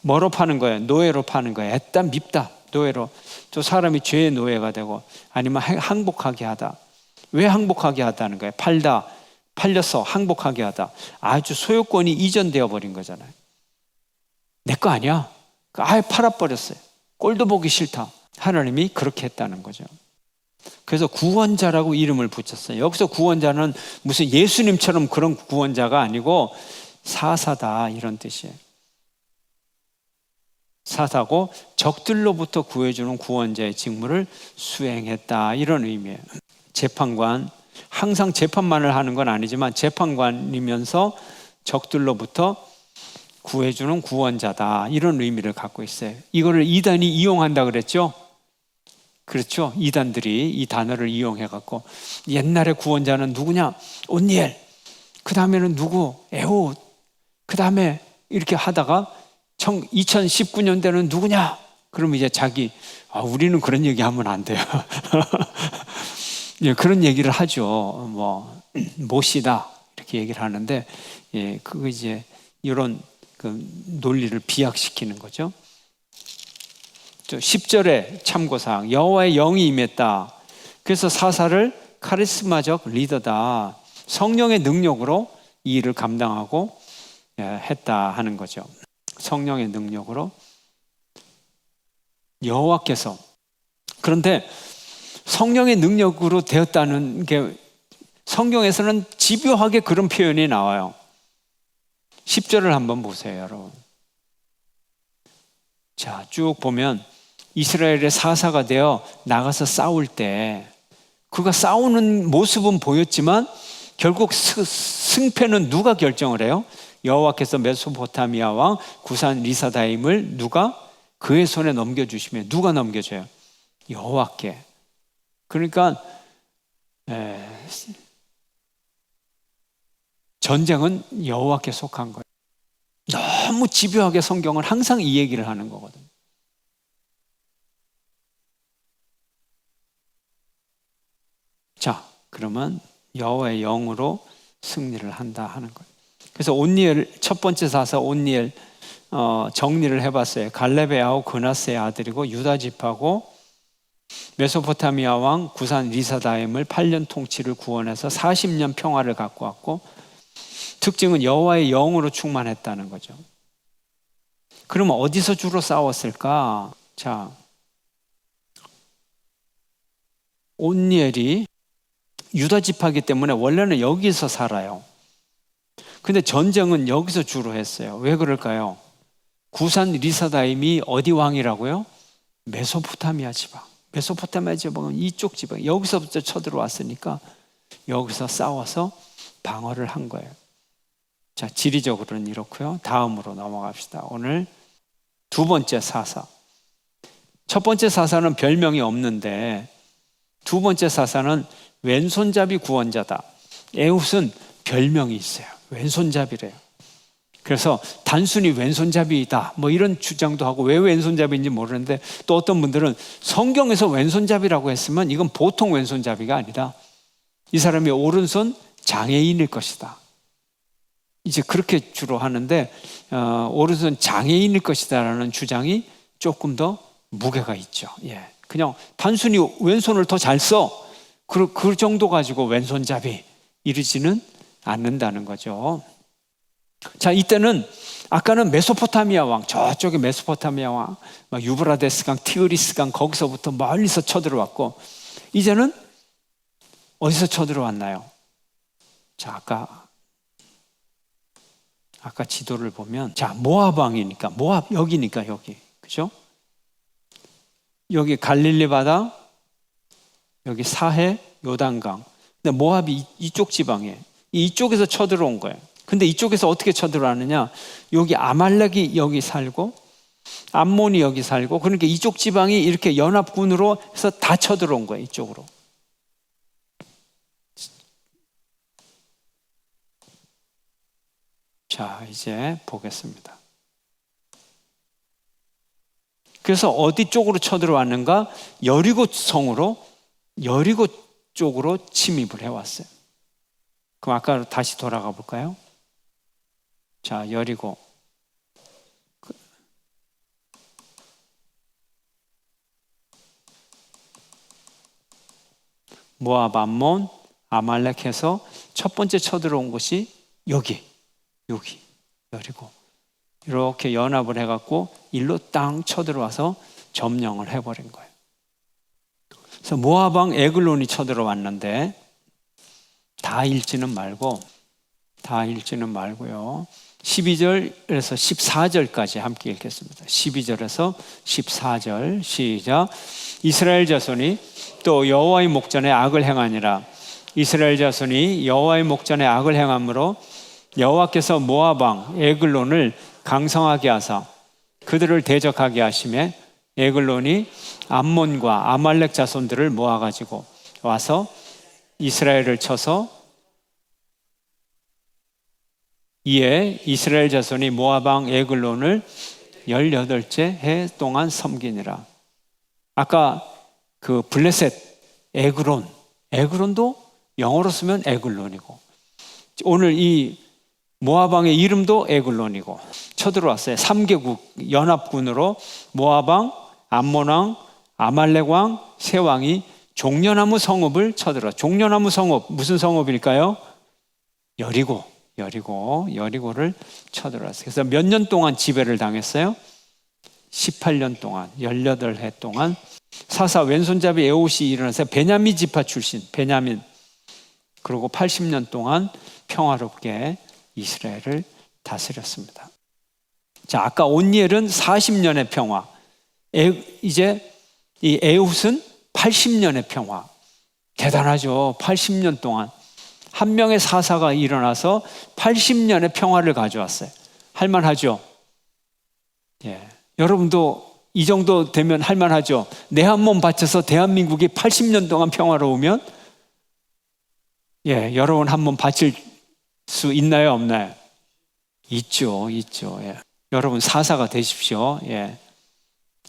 뭐로 파는 거예요? 노예로 파는 거예요. 애따 밉다, 노예로. 또 사람이 죄의 노예가 되고 아니면 항복하게 하다. 왜 항복하게 하다는 거예요? 팔려서 항복하게 하다. 아주 소유권이 이전되어 버린 거잖아요. 내 거 아니야. 아예 팔아버렸어요. 꼴도 보기 싫다. 하나님이 그렇게 했다는 거죠. 그래서 구원자라고 이름을 붙였어요. 여기서 구원자는 무슨 예수님처럼 그런 구원자가 아니고 사사다, 이런 뜻이에요. 사사고 적들로부터 구해주는 구원자의 직무를 수행했다, 이런 의미예요. 재판관, 항상 재판만을 하는 건 아니지만 재판관이면서 적들로부터 구해주는 구원자다, 이런 의미를 갖고 있어요. 이거를 이단이 이용한다 그랬죠? 그렇죠? 이단들이 이 단어를 이용해갖고 옛날에 구원자는 누구냐? 온니엘, 그 다음에는 누구? 에훗, 그 다음에 이렇게 하다가 2019년대는 누구냐? 그러면 이제 우리는 그런 얘기 하면 안 돼요. 예, 그런 얘기를 하죠. 모시다, 이렇게 얘기를 하는데, 예, 그거 이제 이런 그 논리를 비약시키는 거죠. 10절에 참고사항, 여호와의 영이 임했다. 그래서 사사를 카리스마적 리더다, 성령의 능력으로 이 일을 감당하고 했다 하는 거죠. 성령의 능력으로 여호와께서. 그런데 성령의 능력으로 되었다는 게 성경에서는 집요하게 그런 표현이 나와요. 10절을 한번 보세요, 여러분. 자, 쭉 보면 이스라엘의 사사가 되어 나가서 싸울 때 그가 싸우는 모습은 보였지만 결국 승패는 누가 결정을 해요? 여호와께서 메소포타미아 왕 구산 리사다임을 누가 그의 손에 넘겨주시면, 누가 넘겨줘요? 여호와께. 그러니까 전쟁은 여호와께 속한 거예요. 너무 집요하게 성경은 항상 이 얘기를 하는 거거든요. 자, 그러면 여호와의 영으로 승리를 한다 하는 거예요. 그래서 온니엘, 첫 번째 사사 온니엘 정리를 해봤어요. 갈렙의 아우 그나스의 아들이고 유다 지파고 메소포타미아 왕 구산 리사다임을 8년 통치를 구원해서 40년 평화를 갖고 왔고, 특징은 여호와의 영으로 충만했다는 거죠. 그러면 어디서 주로 싸웠을까? 자, 온니엘이 유다 지파이기 때문에 원래는 여기서 살아요. 근데 전쟁은 여기서 주로 했어요. 왜 그럴까요? 구산 리사다임이 어디 왕이라고요? 메소포타미아 지방. 메소포타미아 지방은 이쪽 지방. 여기서부터 쳐들어왔으니까 여기서 싸워서 방어를 한 거예요. 자, 지리적으로는 이렇고요. 다음으로 넘어갑시다. 오늘 두 번째 사사. 첫 번째 사사는 별명이 없는데 두 번째 사사는 왼손잡이 구원자다. 에훗은 별명이 있어요. 왼손잡이래요. 그래서 단순히 왼손잡이다 뭐 이런 주장도 하고, 왜 왼손잡이인지 모르는데 또 어떤 분들은 성경에서 왼손잡이라고 했으면 이건 보통 왼손잡이가 아니다, 이 사람이 오른손 장애인일 것이다, 이제 그렇게 주로 하는데 오른손 장애인일 것이다라는 주장이 조금 더 무게가 있죠. 예, 그냥 단순히 왼손을 더 잘 써, 그 정도 가지고 왼손잡이 이르지는 않는다는 거죠. 자, 이때는 아까는 메소포타미아 왕, 저쪽에 메소포타미아 왕, 막 유브라데스 강, 티그리스 강 거기서부터 멀리서 쳐들어왔고, 이제는 어디서 쳐들어왔나요? 자, 아까 지도를 보면, 자, 모압 왕이니까, 모압 여기니까 여기, 그죠? 여기 갈릴리 바다, 여기 사해, 요단강. 근데 모압이 이쪽 지방에, 이쪽에서 쳐들어온 거예요. 근데 이쪽에서 어떻게 쳐들어왔느냐? 여기 아말렉이 여기 살고 암몬이 여기 살고, 그러니까 이쪽 지방이 이렇게 연합군으로 해서 다 쳐들어온 거예요, 이쪽으로. 자, 이제 보겠습니다. 그래서 어디 쪽으로 쳐들어왔는가? 여리고 쪽으로 침입을 해왔어요. 그럼 아까 다시 돌아가 볼까요? 자, 여리고. 모압, 암몬, 아말렉 해서 첫 번째 쳐들어온 곳이 여기 여리고. 이렇게 연합을 해갖고 일로 땅 쳐들어와서 점령을 해버린 거예요. 그래서 모압 왕 에글론이 쳐들어왔는데 다 읽지는 말고요. 12절에서 14절까지 함께 읽겠습니다. 12절에서 14절 시작. 이스라엘 자손이 또 여호와의 목전에 악을 행하니라. 이스라엘 자손이 여호와의 목전에 악을 행함으로 여호와께서 모압 왕 에글론을 강성하게 하사 그들을 대적하게 하심에 에글론이 암몬과 아말렉 자손들을 모아가지고 와서 이스라엘을 쳐서, 이에 이스라엘 자손이 모압 왕 에글론을 18째 해 동안 섬기니라. 아까 그 블레셋 에그론도 영어로 쓰면 에글론이고, 오늘 이 모압 왕의 이름도 에글론이고 쳐들어왔어요. 3개국 연합군으로 모압 왕, 암몬 왕, 아말렉 왕, 세 왕이 종려나무 성읍을 쳐들어. 종려나무 성읍, 무슨 성읍일까요? 여리고를 쳐들어왔어요. 그래서 몇 년 동안 지배를 당했어요? 18년 동안, 18해 동안. 사사 왼손잡이 에훗이 일어나서 베냐민 지파 출신, 베냐민. 그리고 80년 동안 평화롭게 이스라엘을 다스렸습니다. 자, 아까 온니엘은 40년의 평화, 이제 이 에훗은 80년의 평화. 대단하죠. 80년 동안 한 명의 사사가 일어나서 80년의 평화를 가져왔어요. 할만하죠? 예. 여러분도 이 정도 되면 할만하죠? 내 한 몸 바쳐서 대한민국이 80년 동안 평화로우면, 예, 여러분 한 몸 바칠 수 있나요, 없나요? 있죠. 예. 여러분 사사가 되십시오. 예.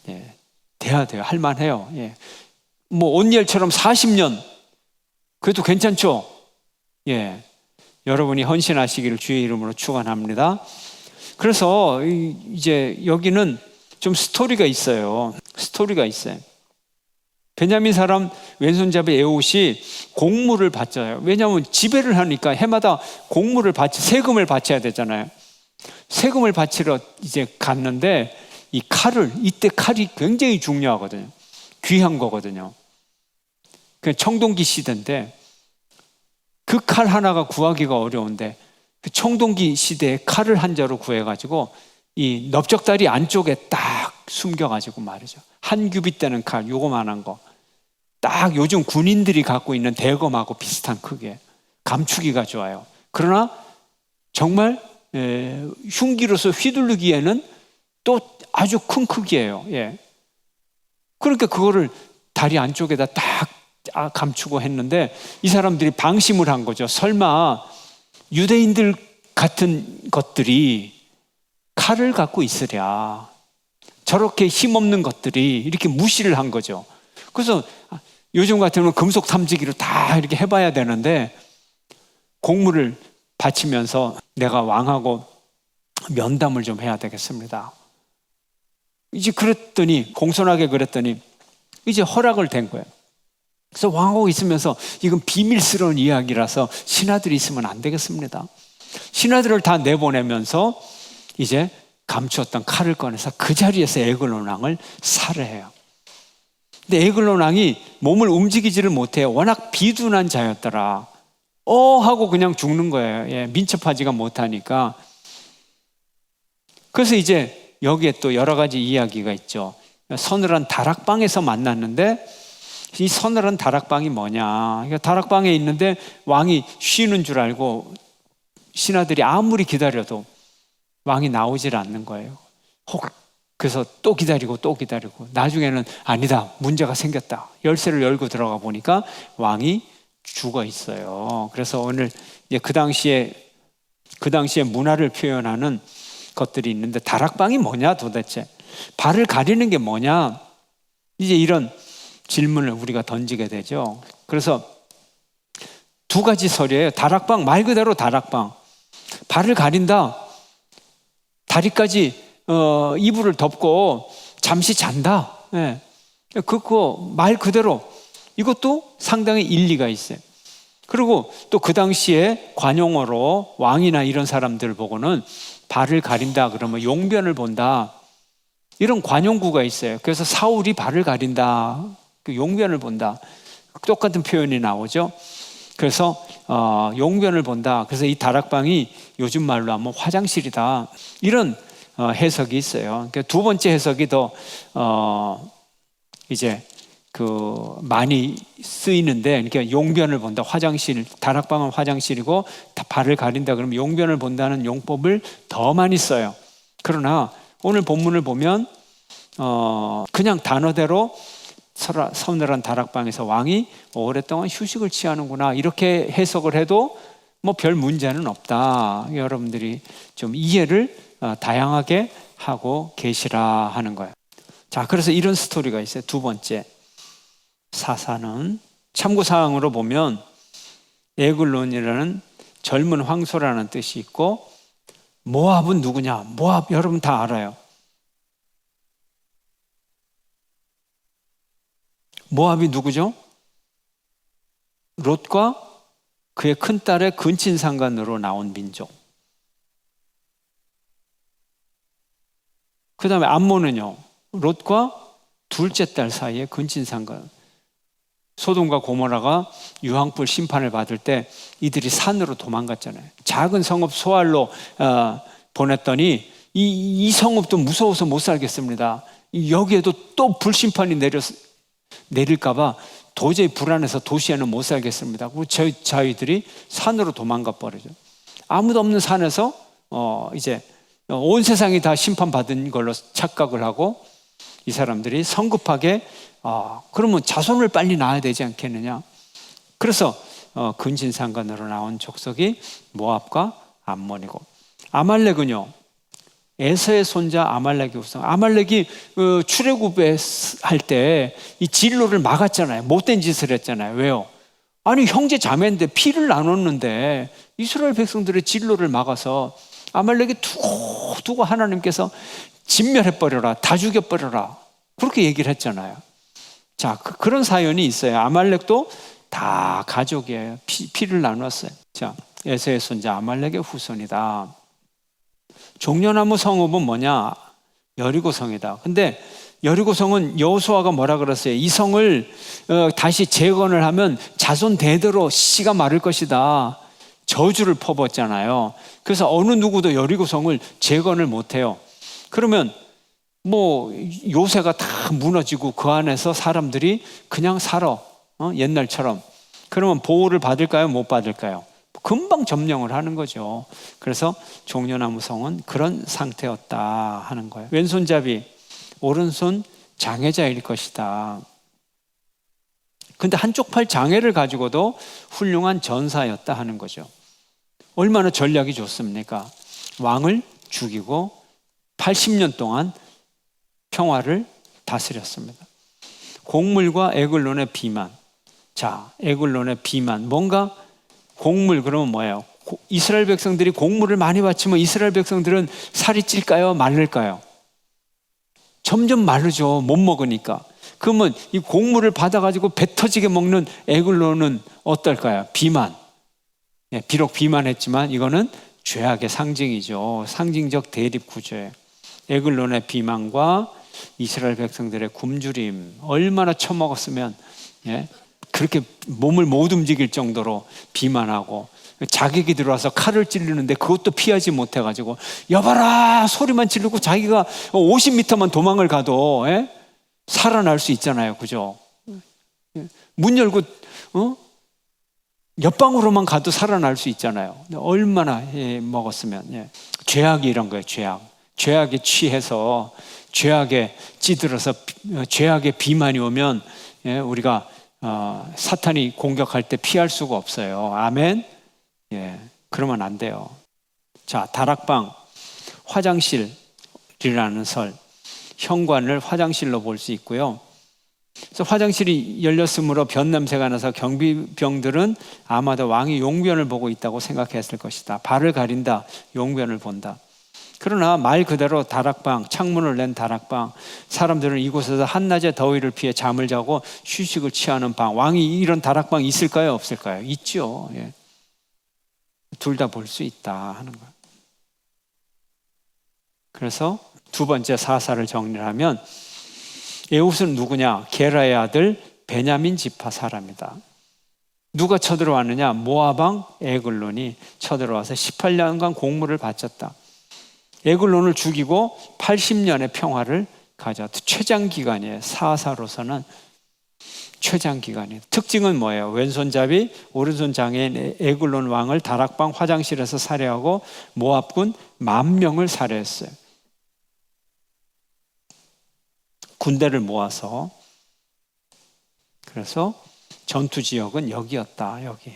예. 돼야 돼요. 할만해요. 예. 뭐 온니엘처럼 40년 그래도 괜찮죠? 예. 여러분이 헌신하시기를 주의 이름으로 축원합니다. 그래서 이제 여기는 좀 스토리가 있어요. 베냐민 사람 왼손잡이 에봇이 공물을 바쳐요. 왜냐하면 지배를 하니까 해마다 공물을 세금을 바쳐야 되잖아요. 세금을 바치러 이제 갔는데 이때 칼이 굉장히 중요하거든요. 귀한 거거든요. 그 청동기 시대인데 그 칼 하나가 구하기가 어려운데 그 청동기 시대에 칼을 한 자루 구해가지고 이 넓적다리 안쪽에 딱 숨겨가지고 말이죠. 한 규빗 되는 칼, 요거만한 거. 딱 요즘 군인들이 갖고 있는 대검하고 비슷한 크기에 감추기가 좋아요. 그러나 정말 흉기로서 휘두르기에는 또 아주 큰 크기예요. 예. 그러니까 그거를 다리 안쪽에다 딱 감추고 했는데 이 사람들이 방심을 한 거죠. 설마 유대인들 같은 것들이 칼을 갖고 있으랴. 저렇게 힘없는 것들이 이렇게 무시를 한 거죠. 그래서 요즘 같으면 금속 탐지기로 다 이렇게 해봐야 되는데 공물을 바치면서 내가 왕하고 면담을 좀 해야 되겠습니다. 이제 공손하게 그랬더니 이제 허락을 된 거예요. 그래서 왕하고 있으면서 이건 비밀스러운 이야기라서 신하들이 있으면 안 되겠습니다. 신하들을 다 내보내면서 이제 감추었던 칼을 꺼내서 그 자리에서 에글론 왕을 살해해요. 근데 에글론 왕이 몸을 움직이지를 못해요. 워낙 비둔한 자였더라. 하고 그냥 죽는 거예요. 예, 민첩하지가 못하니까. 그래서 이제 여기에 또 여러 가지 이야기가 있죠. 서늘한 다락방에서 만났는데 이 서늘한 다락방이 뭐냐. 그러니까 다락방에 있는데 왕이 쉬는 줄 알고 신하들이 아무리 기다려도 왕이 나오질 않는 거예요. 그래서 또 기다리고 나중에는 아니다, 문제가 생겼다. 열쇠를 열고 들어가 보니까 왕이 죽어 있어요. 그래서 오늘 이제 그 당시에 문화를 표현하는 것들이 있는데 다락방이 뭐냐 도대체? 발을 가리는 게 뭐냐? 이제 이런 질문을 우리가 던지게 되죠. 그래서 두 가지 설이에요. 다락방, 말 그대로 다락방. 발을 가린다. 다리까지 이불을 덮고 잠시 잔다. 예. 그거 말 그대로 이것도 상당히 일리가 있어요. 그리고 또 그 당시에 관용어로 왕이나 이런 사람들 보고는 발을 가린다 그러면 용변을 본다. 이런 관용구가 있어요. 그래서 사울이 발을 가린다. 그 용변을 본다. 똑같은 표현이 나오죠. 그래서 용변을 본다. 그래서 이 다락방이 요즘 말로 하면 화장실이다. 이런 해석이 있어요. 그러니까 두 번째 해석이 더 이제 많이 쓰이는데, 그러니까 용변을 본다. 화장실, 다락방은 화장실이고 발을 가린다 그러면 용변을 본다는 용법을 더 많이 써요. 그러나 오늘 본문을 보면 그냥 단어대로 서늘한 다락방에서 왕이 오랫동안 휴식을 취하는구나 이렇게 해석을 해도 뭐 별 문제는 없다. 여러분들이 좀 이해를 다양하게 하고 계시라 하는 거예요. 자, 그래서 이런 스토리가 있어요. 두 번째 사사는 참고사항으로 보면 에글론이라는 젊은 황소라는 뜻이 있고, 모압은 누구냐? 모압 여러분 다 알아요. 모압이 누구죠? 롯과 그의 큰딸의 근친상간으로 나온 민족. 그 다음에 암몬은요, 롯과 둘째 딸 사이에 근친상간. 소돔과 고모라가 유황불 심판을 받을 때 이들이 산으로 도망갔잖아요. 작은 성읍 소알로 보냈더니 이 성읍도 무서워서 못 살겠습니다. 여기에도 또 불심판이 내릴까봐 도저히 불안해서 도시에는 못 살겠습니다. 그리고 저희들이 산으로 도망가 버리죠. 아무도 없는 산에서 이제 온 세상이 다 심판받은 걸로 착각을 하고 이 사람들이 성급하게 그러면 자손을 빨리 낳아야 되지 않겠느냐. 그래서 근친상간으로 나온 족속이 모압과 암몬이고, 아말렉은요 에서의 손자 아말렉의 후손. 아말렉이 출애굽할 때 이 진로를 막았잖아요. 못된 짓을 했잖아요. 왜요? 아니 형제 자매인데 피를 나눴는데 이스라엘 백성들의 진로를 막아서 아말렉이 두고 하나님께서 진멸해버려라, 다 죽여버려라, 그렇게 얘기를 했잖아요. 자, 그런 사연이 있어요. 아말렉도 다 가족이에요. 피를 나눴어요. 자, 에서의 손자 아말렉의 후손이다. 종려나무 성읍은 뭐냐? 여리고성이다. 근데 여리고성은 여호수아가 뭐라 그랬어요? 이 성을 다시 재건을 하면 자손 대대로 씨가 마를 것이다. 저주를 퍼붓잖아요. 그래서 어느 누구도 여리고성을 재건을 못해요. 그러면 뭐 요새가 다 무너지고 그 안에서 사람들이 그냥 살아, 옛날처럼. 그러면 보호를 받을까요? 못 받을까요? 금방 점령을 하는 거죠. 그래서 종려나무 성은 그런 상태였다 하는 거예요. 왼손잡이, 오른손 장애자일 것이다. 근데 한쪽 팔 장애를 가지고도 훌륭한 전사였다 하는 거죠. 얼마나 전략이 좋습니까? 왕을 죽이고 80년 동안 평화를 다스렸습니다. 곡물과 에글론의 비만. 자, 에글론의 비만. 뭔가 곡물 그러면 뭐예요? 이스라엘 백성들이 곡물을 많이 바치면 이스라엘 백성들은 살이 찔까요? 마를까요? 점점 마르죠. 못 먹으니까. 그러면 이 곡물을 받아가지고 배 터지게 먹는 에글론은 어떨까요? 비만. 비록 비만했지만 이거는 죄악의 상징이죠. 상징적 대립 구조예요. 에글론의 비만과 이스라엘 백성들의 굶주림, 얼마나 처먹었으면 그렇게 몸을 못 움직일 정도로 비만하고, 자객이 들어와서 칼을 찌르는데 그것도 피하지 못해가지고 여봐라 소리만 지르고 자기가 50m만 도망을 가도 살아날 수 있잖아요. 그죠? 문 열고 옆방으로만 가도 살아날 수 있잖아요. 얼마나 먹었으면. 죄악이 이런 거예요. 죄악에 취해서, 죄악에 찌들어서, 죄악의 비만이 오면 우리가 사탄이 공격할 때 피할 수가 없어요. 아멘. 그러면 안 돼요. 자, 다락방, 화장실이라는 설, 현관을 화장실로 볼 수 있고요. 그래서 화장실이 열렸으므로 변 냄새가 나서 경비병들은 아마도 왕이 용변을 보고 있다고 생각했을 것이다. 발을 가린다, 용변을 본다. 그러나 말 그대로 다락방, 창문을 낸 다락방, 사람들은 이곳에서 한낮의 더위를 피해 잠을 자고 휴식을 취하는 방. 왕이 이런 다락방 있을까요? 없을까요? 있죠. 둘 다 볼 수 있다 하는 거예요. 그래서 두 번째 사사를 정리를 하면, 에훗은 누구냐? 게라의 아들 베냐민 지파 사람이다. 누가 쳐들어왔느냐? 모압 왕 에글론이 쳐들어와서 18년간 곡물을 바쳤다. 에글론을 죽이고 80년의 평화를 가져왔다. 최장 기간이에요. 사사로서는 최장 기간이에요. 특징은 뭐예요? 왼손잡이, 오른손 장애인 에글론 왕을 다락방 화장실에서 살해하고 모압군 10,000명을 살해했어요. 군대를 모아서. 그래서 전투 지역은 여기였다. 여기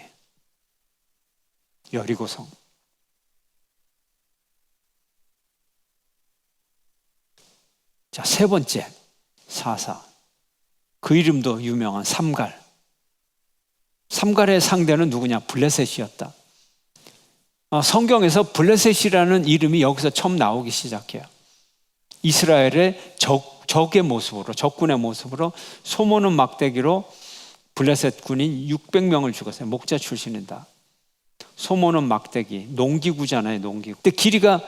여리고성. 자, 세 번째 사사, 그 이름도 유명한 삼갈. 삼갈의 상대는 누구냐? 블레셋이었다. 성경에서 블레셋이라는 이름이 여기서 처음 나오기 시작해요. 이스라엘의 적의 모습으로, 적군의 모습으로 소모는 막대기로 블레셋 군인 600명을 죽었어요. 목자 출신이다. 소모는 막대기, 농기구잖아요. 농기구. 근데 길이가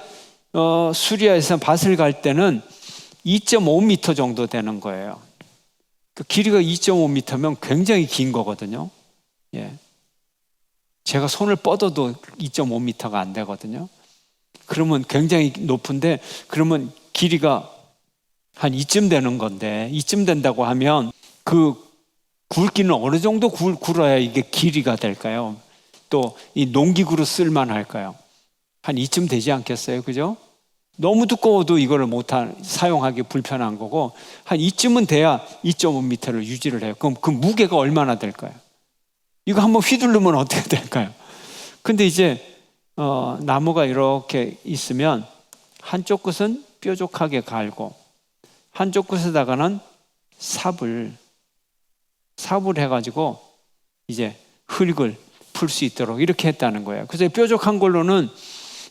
수리아에서 밭을 갈 때는 2.5m 정도 되는 거예요. 그 길이가 2.5m면 굉장히 긴 거거든요. 제가 손을 뻗어도 2.5m가 안 되거든요. 그러면 굉장히 높은데, 그러면 길이가 한 이쯤 되는 건데, 이쯤 된다고 하면 그 굵기는 어느 정도 굵어야 이게 길이가 될까요? 또 이 농기구로 쓸만할까요? 한 이쯤 되지 않겠어요? 그죠? 너무 두꺼워도 이거를 사용하기 불편한 거고, 한 이쯤은 돼야 2.5m를 유지를 해요. 그럼 그 무게가 얼마나 될까요? 이거 한번 휘두르면 어떻게 될까요? 근데 이제 나무가 이렇게 있으면 한쪽 끝은 뾰족하게 갈고 한쪽 끝에다가는 삽을 해가지고 이제 흙을 풀 수 있도록 이렇게 했다는 거예요. 그래서 뾰족한 걸로는,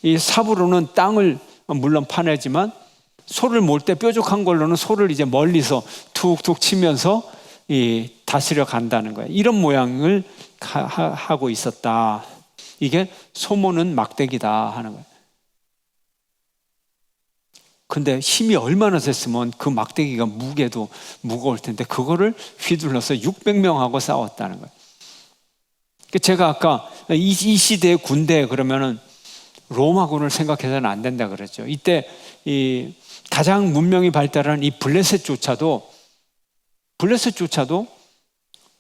이 삽으로는 땅을 물론 파내지만 소를 몰 때 뾰족한 걸로는 소를 이제 멀리서 툭툭 치면서 다스려 간다는 거예요. 이런 모양을 하고 있었다. 이게 소모는 막대기다 하는 거예요. 근데 힘이 얼마나 셌으면 그 막대기가 무게도 무거울 텐데 그거를 휘둘러서 600명하고 싸웠다는 거예요. 제가 아까 이 시대의 군대 그러면은 로마군을 생각해서는 안 된다 그랬죠. 이때 이 가장 문명이 발달한 이 블레셋조차도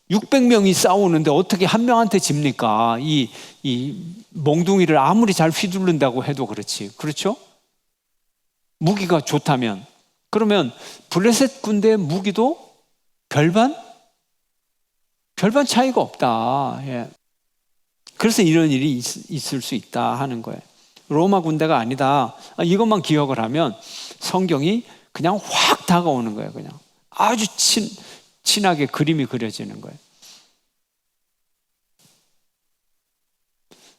600명이 싸우는데 어떻게 한 명한테 집니까? 이 몽둥이를 아무리 잘 휘두른다고 해도 그렇지. 그렇죠? 무기가 좋다면. 그러면 블레셋 군대의 무기도 별반 차이가 없다. 예. 그래서 이런 일이 있을 수 있다 하는 거예요. 로마 군대가 아니다. 이것만 기억을 하면 성경이 그냥 확 다가오는 거예요. 그냥 아주 친하게 그림이 그려지는 거예요.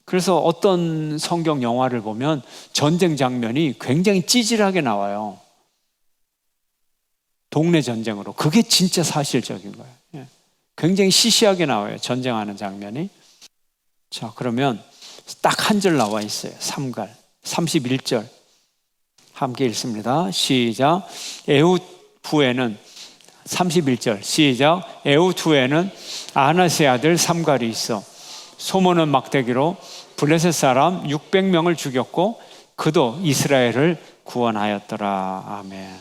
그래서 어떤 성경 영화를 보면 전쟁 장면이 굉장히 찌질하게 나와요. 동네 전쟁으로. 그게 진짜 사실적인 거예요. 예. 굉장히 시시하게 나와요. 전쟁하는 장면이. 자, 그러면 딱 한 절 나와 있어요. 3갈 31절 함께 읽습니다. 시작. 에훗 후에는 31절 시작. 에훗 후에는 아나스의 아들 삼갈이 있어 소모는 막대기로 블레셋 사람 600명을 죽였고 그도 이스라엘을 구원하였더라. 아멘.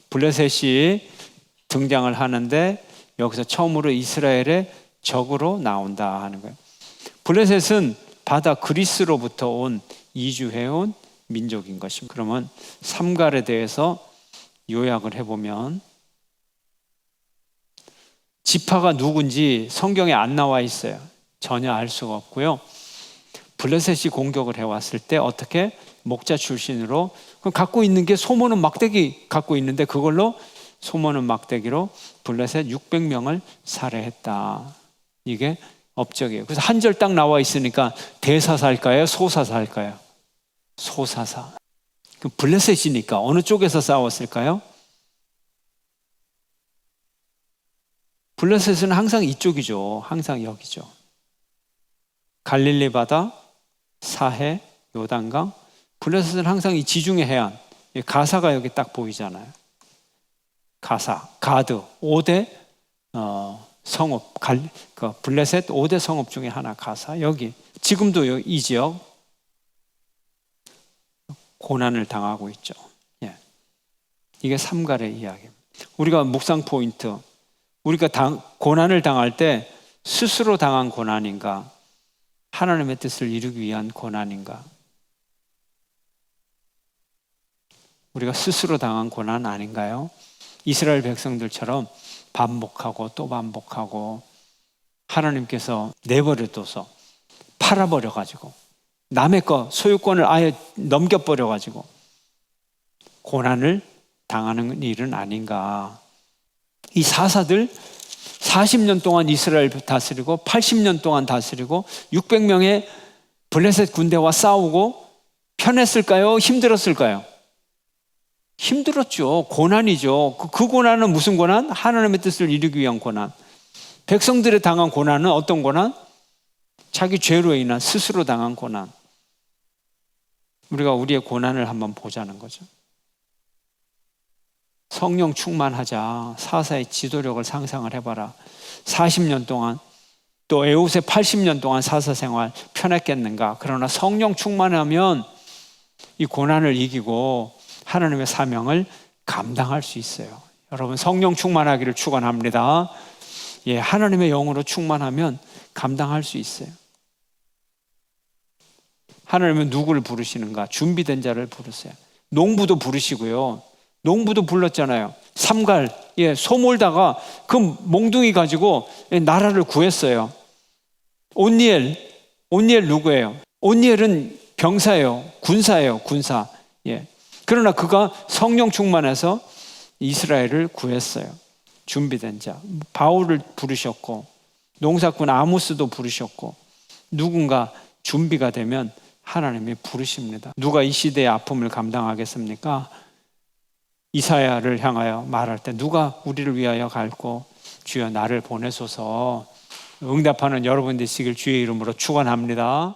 블레셋이 등장을 하는데 여기서 처음으로 이스라엘의 적으로 나온다 하는 거예요. 블레셋은 바다 그리스로부터 온 이주해온 민족인 것입니다. 그러면 삼갈에 대해서 요약을 해보면 지파가 누군지 성경에 안 나와 있어요. 전혀 알 수가 없고요. 블레셋이 공격을 해왔을 때 어떻게 목자 출신으로 갖고 있는 게 소모는 막대기 갖고 있는데 그걸로 소모는 막대기로 블레셋 600명을 살해했다. 이게 업적이에요. 그래서 한 절 딱 나와 있으니까 대사사일까요? 소사사일까요? 소사사. 블레셋이니까 어느 쪽에서 싸웠을까요? 블레셋은 항상 이쪽이죠. 항상 여기죠. 갈릴리 바다, 사해, 요단강. 블레셋은 항상 이 지중해 해안. 가사가 여기 딱 보이잖아요. 가사, 가드, 5대 성읍, 블레셋 5대 성읍 중에 하나 가사. 여기 지금도 이 지역 고난을 당하고 있죠. 예. 이게 삼갈의 이야기입니다. 우리가 묵상 포인트, 우리가 고난을 당할 때 스스로 당한 고난인가, 하나님의 뜻을 이루기 위한 고난인가? 우리가 스스로 당한 고난 아닌가요? 이스라엘 백성들처럼 반복하고 또 반복하고 하나님께서 내버려둬서 팔아버려가지고 남의 거 소유권을 아예 넘겨버려가지고 고난을 당하는 일은 아닌가. 이 사사들 40년 동안 이스라엘 다스리고 80년 동안 다스리고 600명의 블레셋 군대와 싸우고 편했을까요? 힘들었을까요? 힘들었죠. 고난이죠. 그 고난은 무슨 고난? 하나님의 뜻을 이루기 위한 고난. 백성들이 당한 고난은 어떤 고난? 자기 죄로 인한 스스로 당한 고난. 우리가 우리의 고난을 한번 보자는 거죠. 성령 충만하자. 사사의 지도력을 상상을 해봐라. 40년 동안 또 에훗의 80년 동안 사사 생활 편했겠는가? 그러나 성령 충만하면 이 고난을 이기고 하나님의 사명을 감당할 수 있어요. 여러분 성령 충만하기를 축원합니다. 예, 하나님의 영으로 충만하면 감당할 수 있어요. 하나님은 누구를 부르시는가? 준비된 자를 부르세요. 농부도 부르시고요. 농부도 불렀잖아요. 삼갈, 예, 소 몰다가 그 몽둥이 가지고 나라를 구했어요. 온니엘 누구예요? 온니엘은 병사예요. 군사예요. 군사. 예. 그러나 그가 성령 충만해서 이스라엘을 구했어요. 준비된 자. 바울을 부르셨고 농사꾼 아모스도 부르셨고 누군가 준비가 되면 하나님이 부르십니다. 누가 이 시대의 아픔을 감당하겠습니까? 이사야를 향하여 말할 때 누가 우리를 위하여 갈고 주여 나를 보내소서 응답하는 여러분 되시길 주의 이름으로 축원합니다.